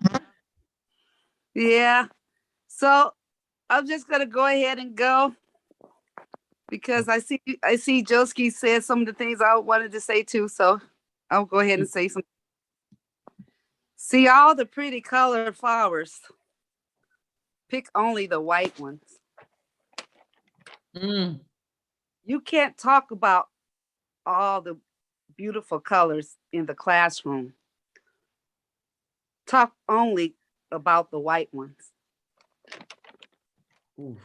Yeah. So I'm just gonna go ahead and go. because I see Joski said some of the things I wanted to say too, so I'll go ahead and say some. See all the pretty colored flowers. Pick only the white ones. You can't talk about all the beautiful colors in the classroom. Talk only about the white ones. Oof.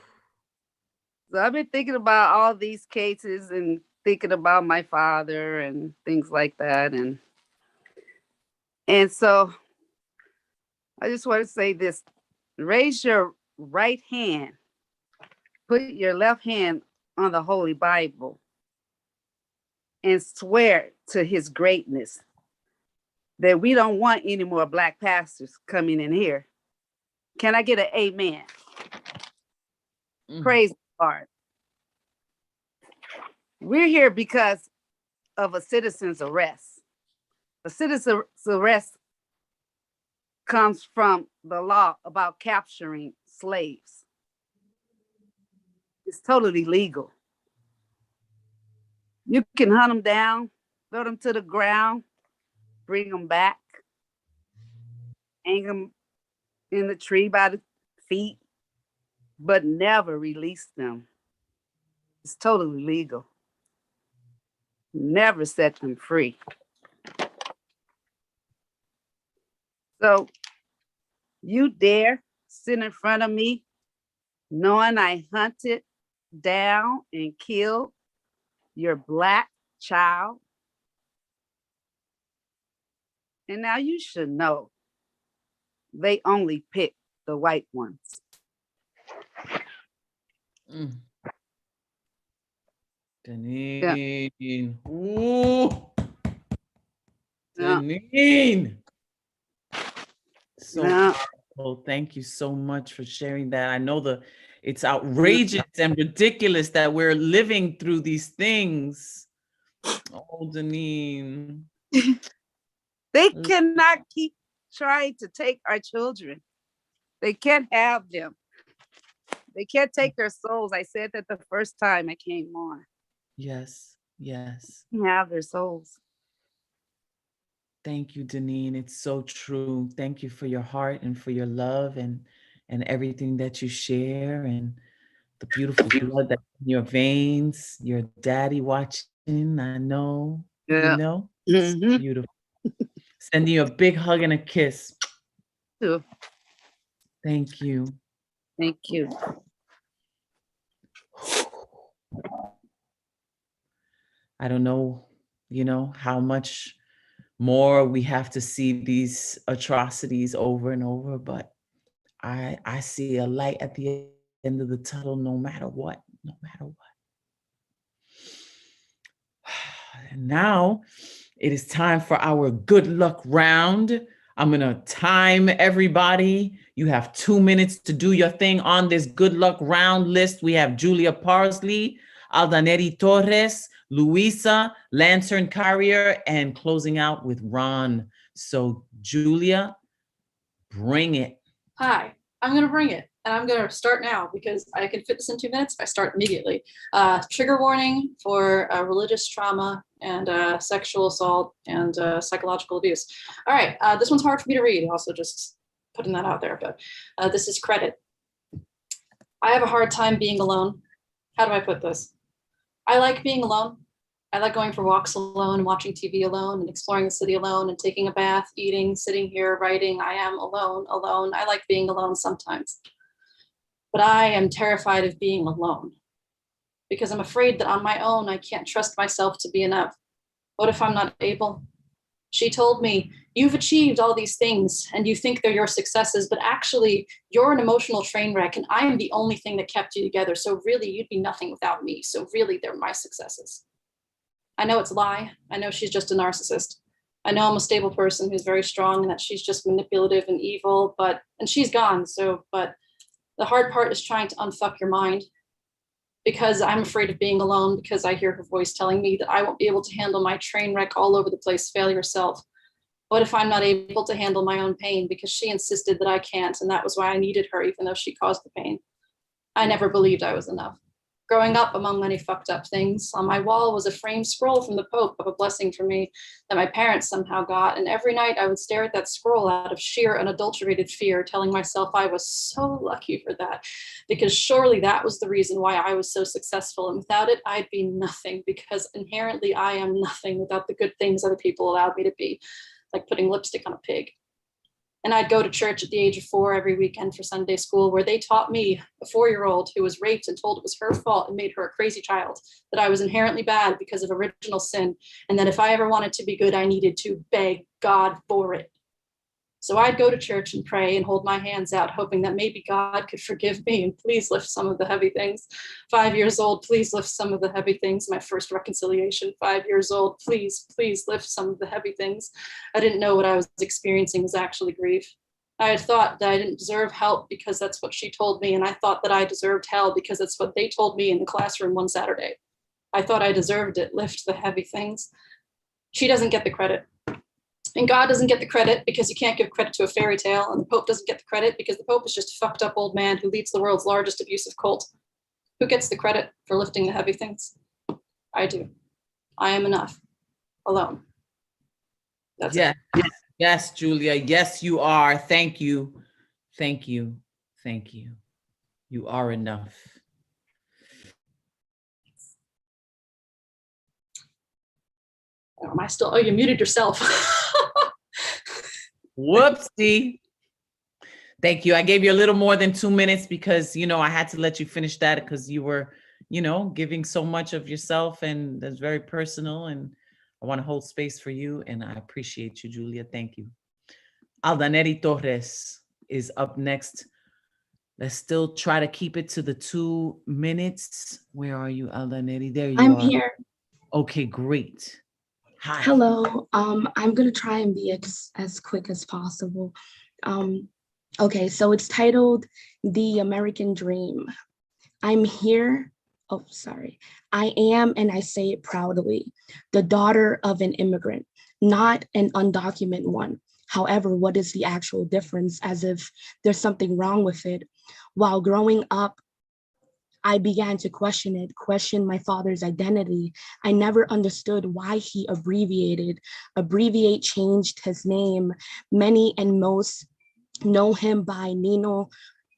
So I've been thinking about all these cases and thinking about my father and things like that. And so I just want to say this. Raise your right hand. Put your left hand on the Holy Bible and swear to his greatness that we don't want any more Black pastors coming in here. Can I get an amen? Praise the Lord. We're here because of a citizen's arrest. A citizen's arrest comes from the law about capturing slaves. It's totally legal. You can hunt them down, throw them to the ground, bring them back, hang them in the tree by the feet, but never release them. It's totally legal. Never set them free. So you dare sit in front of me knowing I hunted down and killed your Black child? And now you should know they only pick the white ones. Deneen. Yeah. Ooh. Deneen. So powerful. Thank you so much for sharing that. I know it's outrageous and ridiculous that we're living through these things. Oh, Deneen. They cannot keep trying to take our children. They can't have them. They can't take their souls. I said that the first time I came on. Yes, yes. They have their souls. Thank you, Deneen. It's so true. Thank you for your heart and for your love and everything that you share and the beautiful blood that's in your veins. Your daddy watching, I know. Yeah. You know? It's beautiful. Sending you a big hug and a kiss. Thank you. Thank you. I don't know, how much more we have to see these atrocities over and over, but I see a light at the end of the tunnel no matter what, And now it is time for our good luck round. I'm gonna time everybody. You have 2 minutes to do your thing on this good luck round list. We have Julia Parsley, Aldaneri Torres, Luisa, Lantern Carrier, and closing out with Ron. So Julia, bring it. Hi, I'm going to bring it. And I'm going to start now because I can fit this in 2 minutes. I start immediately. Trigger warning for religious trauma and sexual assault and psychological abuse. All right, this one's hard for me to read. Also just putting that out there, but this is credit. I have a hard time being alone. How do I put this? I like being alone. I like going for walks alone, watching TV alone, and exploring the city alone, and taking a bath, eating, sitting here, writing. I am alone. I like being alone sometimes. But I am terrified of being alone because I'm afraid that on my own, I can't trust myself to be enough. What if I'm not able? She told me, you've achieved all these things and you think they're your successes, but actually you're an emotional train wreck and I'm the only thing that kept you together. So really you'd be nothing without me. So really they're my successes. I know it's a lie. I know she's just a narcissist. I know I'm a stable person who's very strong and that she's just manipulative and evil, and she's gone. But the hard part is trying to unfuck your mind because I'm afraid of being alone because I hear her voice telling me that I won't be able to handle my train wreck all over the place, failure self. What if I'm not able to handle my own pain because she insisted that I can't, and that was why I needed her even though she caused the pain. I never believed I was enough. Growing up among many fucked up things, on my wall was a framed scroll from the Pope of a blessing for me that my parents somehow got. And every night I would stare at that scroll out of sheer unadulterated fear, telling myself I was so lucky for that, because surely that was the reason why I was so successful. And without it, I'd be nothing, because inherently I am nothing without the good things other people allowed me to be, like putting lipstick on a pig. And I'd go to church at the age of 4 every weekend for Sunday school, where they taught me, a 4-year-old who was raped and told it was her fault and made her a crazy child, that I was inherently bad because of original sin, and that if I ever wanted to be good, I needed to beg God for it. So I'd go to church and pray and hold my hands out, hoping that maybe God could forgive me and please lift some of the heavy things. 5 years old, please lift some of the heavy things. My first reconciliation, 5 years old, please lift some of the heavy things. I didn't know what I was experiencing was actually grief. I had thought that I didn't deserve help because that's what she told me, and I thought that I deserved hell because that's what they told me in the classroom one Saturday. I thought I deserved it, lift the heavy things. She doesn't get the credit. And God doesn't get the credit because you can't give credit to a fairy tale, and the Pope doesn't get the credit because the Pope is just a fucked up old man who leads the world's largest abusive cult. Who gets the credit for lifting the heavy things? I do. I am enough, alone. That's yes, it. yes, Julia. Yes, you are. Thank you. Thank you. Thank you. You are enough. Am I still? Oh, you muted yourself. Whoopsie. Thank you. I gave you a little more than 2 minutes because, I had to let you finish that because you were, giving so much of yourself, and that's very personal, and I want to hold space for you, and I appreciate you, Julia. Thank you. Aldaneri Torres is up next. Let's still try to keep it to the 2 minutes. Where are you, Aldaneri? There you are. I'm here. Okay, great. Hi. Hello. I'm gonna try and be as quick as possible. Okay, so it's titled The American Dream. I'm here. Oh, sorry. I am, and I say it proudly, the daughter of an immigrant, not an undocumented one. However, what is the actual difference? As if there's something wrong with it. While growing up, I began to question my father's identity. I never understood why he changed his name. Many and most know him by Nino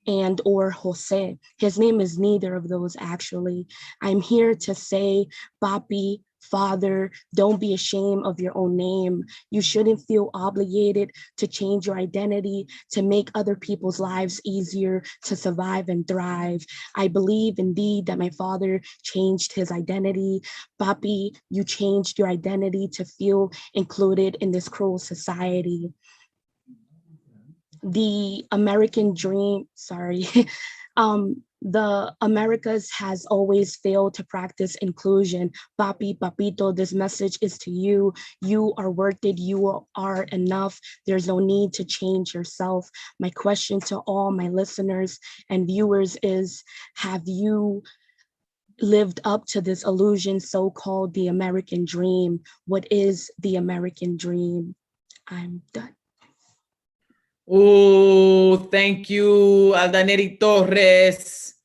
and or Jose. His name is neither of those, actually. I'm here to say, Papi, Father, don't be ashamed of your own name. You shouldn't feel obligated to change your identity to make other people's lives easier to survive and thrive. I believe indeed that my father changed his identity. Papi, you changed your identity to feel included in this cruel society. The American dream, the Americas has always failed to practice inclusion. Papi, Papito, this message is to you. You are worth it. You are enough. There's no need to change yourself. My question to all my listeners and viewers is, have you lived up to this illusion so-called the American dream? What is the American dream? I'm done. Oh, thank you, Aldaneri Torres.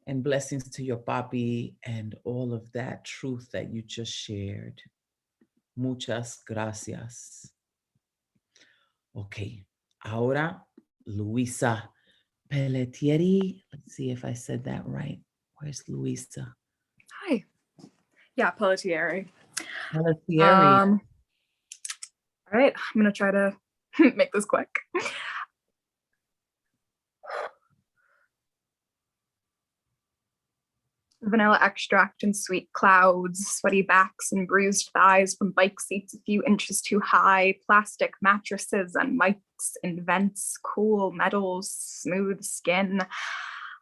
And blessings to your papi and all of that truth that you just shared. Muchas gracias. Okay, ahora Luisa Pelletieri. Let's see if I said that right. Where's Luisa? Hi. Yeah, Pelletieri. Pelletieri. All right, I'm gonna try to make this quick. Vanilla extract and sweet clouds, sweaty backs and bruised thighs from bike seats a few inches too high, plastic mattresses and mics and vents, cool metals, smooth skin.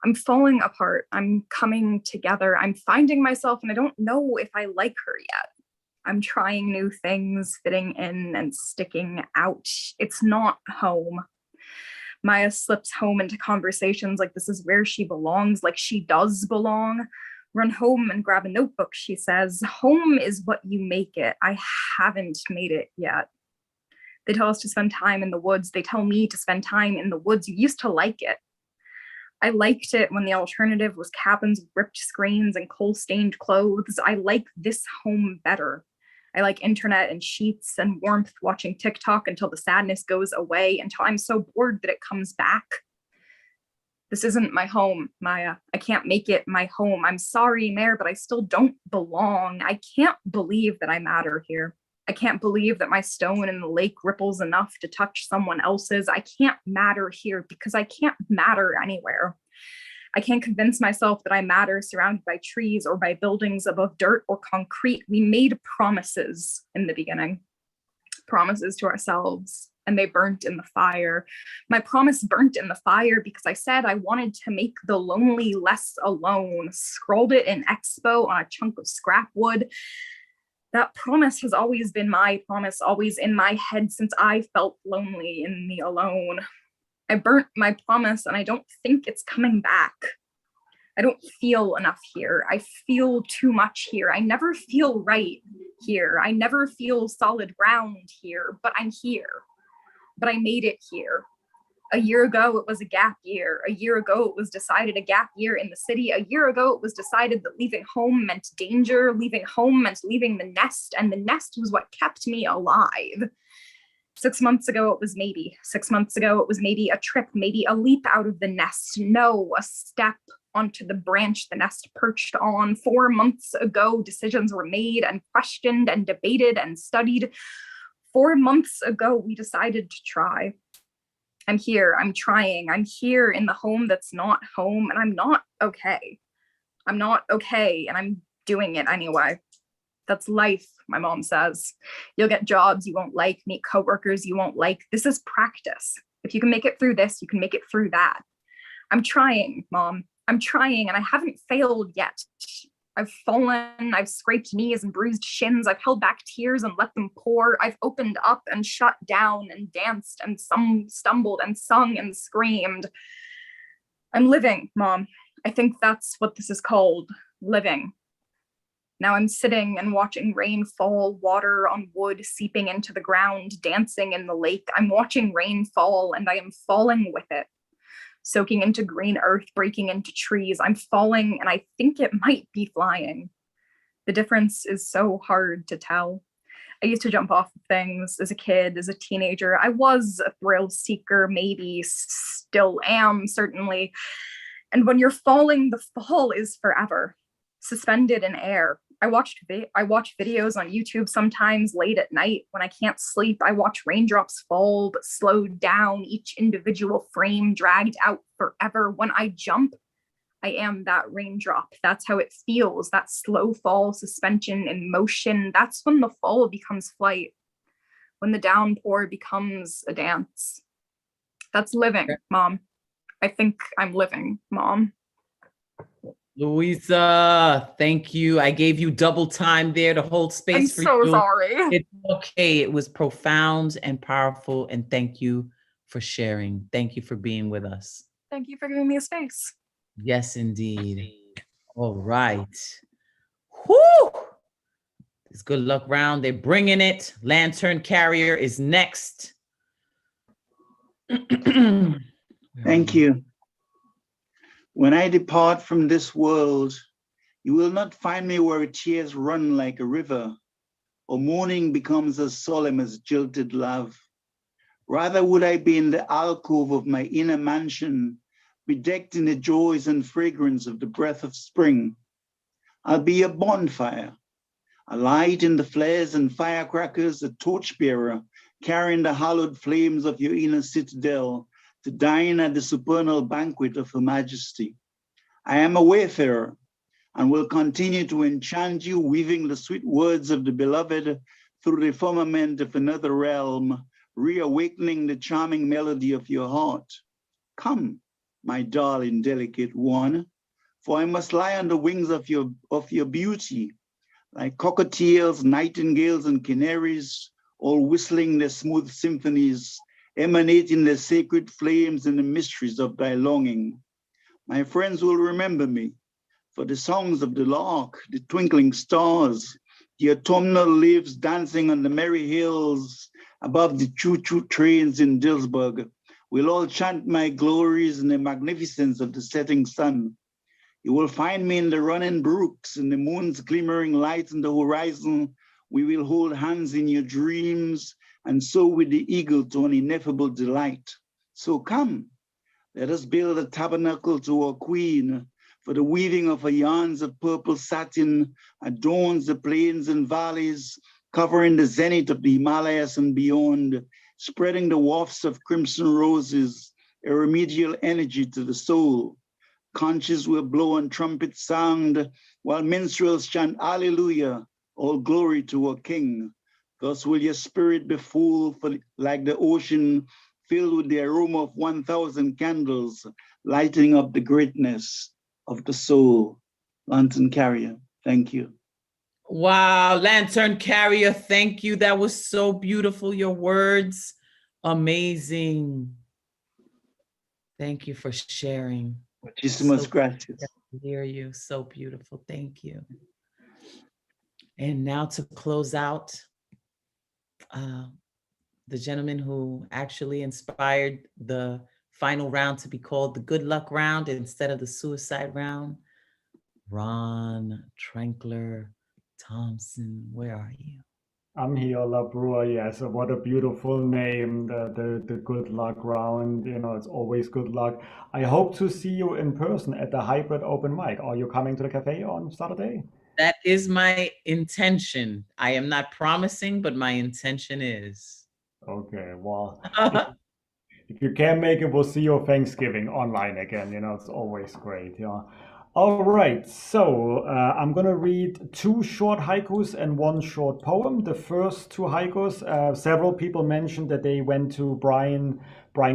I'm falling apart. I'm coming together. I'm finding myself, and I don't know if I like her yet. I'm trying new things, fitting in and sticking out. It's not home. Maya slips home into conversations like this is where she belongs, like she does belong. Run home and grab a notebook, she says. Home is what you make it. I haven't made it yet. They tell us to spend time in the woods. They tell me to spend time in the woods. You used to like it. I liked it when the alternative was cabins with ripped screens and coal-stained clothes. I like this home better. I like internet and sheets and warmth, watching TikTok until the sadness goes away, until I'm so bored that it comes back. This isn't my home, Maya. I can't make it my home. I'm sorry, Mayor, but I still don't belong. I can't believe that I matter here. I can't believe that my stone in the lake ripples enough to touch someone else's. I can't matter here because I can't matter anywhere. I can't convince myself that I matter surrounded by trees or by buildings above dirt or concrete. We made promises in the beginning, promises to ourselves, and they burnt in the fire. My promise burnt in the fire because I said I wanted to make the lonely less alone, scrolled it in Expo on a chunk of scrap wood. That promise has always been my promise, always in my head since I felt lonely in the alone. I burnt my promise and I don't think it's coming back. I don't feel enough here. I feel too much here. I never feel right here. I never feel solid ground here, but I'm here. But I made it here. A year ago, it was a gap year. A year ago, it was decided a gap year in the city. A year ago, it was decided that leaving home meant danger. Leaving home meant leaving the nest, and the nest was what kept me alive. 6 months ago, it was maybe. 6 months ago, it was maybe a trip, maybe a leap out of the nest. No, a step onto the branch the nest perched on. 4 months ago, decisions were made and questioned and debated and studied. 4 months ago, we decided to try. I'm here, I'm trying, I'm here in the home that's not home, and I'm not okay. I'm not okay, and I'm doing it anyway. That's life, my mom says. You'll get jobs you won't like, meet coworkers you won't like. This is practice. If you can make it through this, you can make it through that. I'm trying, Mom. I'm trying, and I haven't failed yet. I've fallen, I've scraped knees and bruised shins. I've held back tears and let them pour. I've opened up and shut down and danced and some stumbled and sung and screamed. I'm living, Mom. I think that's what this is called, living. Now I'm sitting and watching rain fall, water on wood seeping into the ground, dancing in the lake. I'm watching rain fall and I am falling with it. Soaking into green earth, breaking into trees. I'm falling and I think it might be flying. The difference is so hard to tell. I used to jump off of things as a kid, as a teenager. I was a thrill seeker, maybe, still am, certainly. And when you're falling, the fall is forever, suspended in air. I watch videos on YouTube sometimes late at night when I can't sleep. I watch raindrops fall, but slowed down, each individual frame dragged out forever. When I jump, I am that raindrop. That's how it feels, that slow fall, suspension in motion. That's when the fall becomes flight, when the downpour becomes a dance. That's living, Mom. I think I'm living, Mom. Louisa, thank you. I gave you double time there to hold space for you. I'm so sorry. It's okay. It was profound and powerful, and thank you for sharing. Thank you for being with us. Thank you for giving me a space. Yes, indeed. All right. Whoo! It's good luck round. They're bringing it. Lantern Carrier is next. Thank you. When I depart from this world, you will not find me where tears run like a river, or mourning becomes as solemn as jilted love. Rather would I be in the alcove of my inner mansion, bedecked in the joys and fragrance of the breath of spring. I'll be a bonfire, a light in the flares and firecrackers, a torchbearer, carrying the hallowed flames of your inner citadel, to dine at the supernal banquet of Her Majesty. I am a wayfarer and will continue to enchant you, weaving the sweet words of the beloved through the firmament of another realm, reawakening the charming melody of your heart. Come, my darling, delicate one, for I must lie on the wings of your beauty, like cockatiels, nightingales, and canaries, all whistling their smooth symphonies, emanating the sacred flames and the mysteries of thy longing. My friends will remember me for the songs of the lark, the twinkling stars, the autumnal leaves dancing on the merry hills above the choo-choo trains in Dillsburg, We'll all chant my glories in the magnificence of the setting sun. You will find me in the running brooks, in the moon's glimmering light on the horizon. We will hold hands in your dreams, and so with the eagle to an ineffable delight. So come, let us build a tabernacle to our queen, for the weaving of her yarns of purple satin adorns the plains and valleys, covering the zenith of the Himalayas and beyond, spreading the wafts of crimson roses, a remedial energy to the soul. Conches will blow and trumpets sound, while minstrels chant Alleluia, all glory to our King. Thus will your spirit be full, like the ocean, filled with the aroma of 1,000 candles, lighting up the greatness of the soul. Lantern Carrier, thank you. Wow, Lantern Carrier, thank you. That was so beautiful. Your words, amazing. Thank you for sharing. Muchísimas gracias. To hear you, so beautiful. Thank you. And now to close out, the gentleman who actually inspired the final round to be called the good luck round instead of the suicide round, Ron Trankler Thompson. Where are you? I'm here, La Brewer. Yes, what a beautiful name, the good luck round. You know, it's always good luck. I hope to see you in person at the hybrid open mic. Are you coming to the cafe on Saturday? That is my intention. I am not promising, but my intention is. Okay, well, if you can't make it, we'll see you Thanksgiving online again. You know, it's always great. Yeah. All right, so I'm going to read 2 short haikus and 1 short poem. The first 2 haikus, several people mentioned that they went to Brian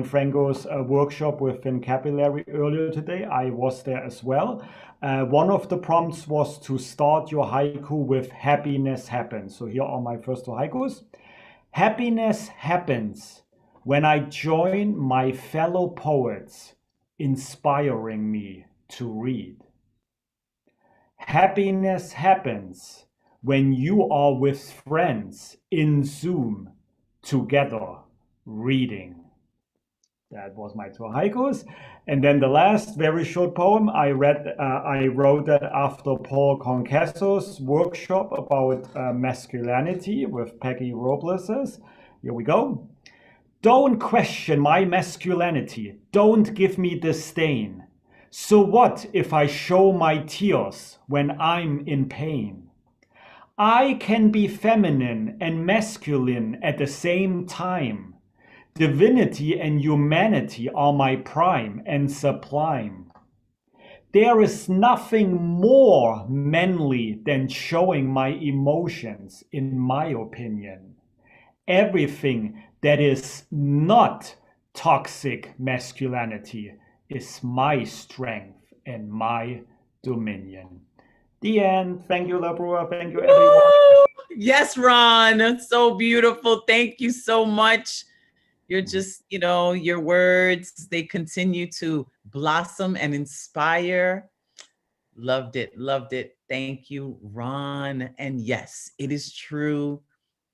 Franco's workshop with vocabulary earlier today. I was there as well. One of the prompts was to start your haiku with happiness happens. So here are my first 2 haikus. Happiness happens when I join my fellow poets, inspiring me to read. Happiness happens when you are with friends in Zoom together reading. That was my 2 haikus. And then the last very short poem I wrote that after Paul Concasso's workshop about masculinity with Peggy Robles. Here we go. Don't question my masculinity. Don't give me disdain. So what if I show my tears when I'm in pain? I can be feminine and masculine at the same time. Divinity and humanity are my prime and sublime. There is nothing more manly than showing my emotions, in my opinion. Everything that is not toxic masculinity is my strength and my dominion. The end. Thank you, La Brewer. Thank you, everyone. Woo! Yes, Ron. So beautiful. Thank you so much. You're just, you know, your words, they continue to blossom and inspire. Loved it. Loved it. Thank you, Ron. And yes, it is true.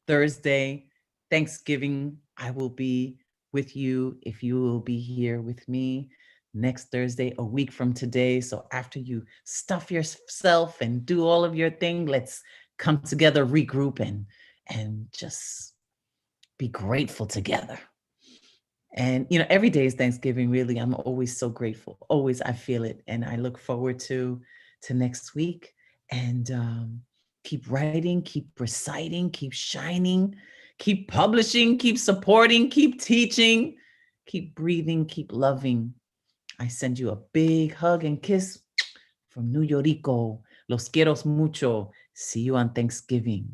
Thursday, Thanksgiving, I will be with you if you will be here with me next Thursday, a week from today. So after you stuff yourself and do all of your thing, let's come together, regroup, and just be grateful together. And, you know, every day is Thanksgiving, really. I'm always so grateful. Always, I feel it. And I look forward to next week. And keep writing, keep reciting, keep shining, keep publishing, keep supporting, keep teaching, keep breathing, keep loving. I send you a big hug and kiss from New York. Los quiero mucho. See you on Thanksgiving.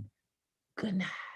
Good night.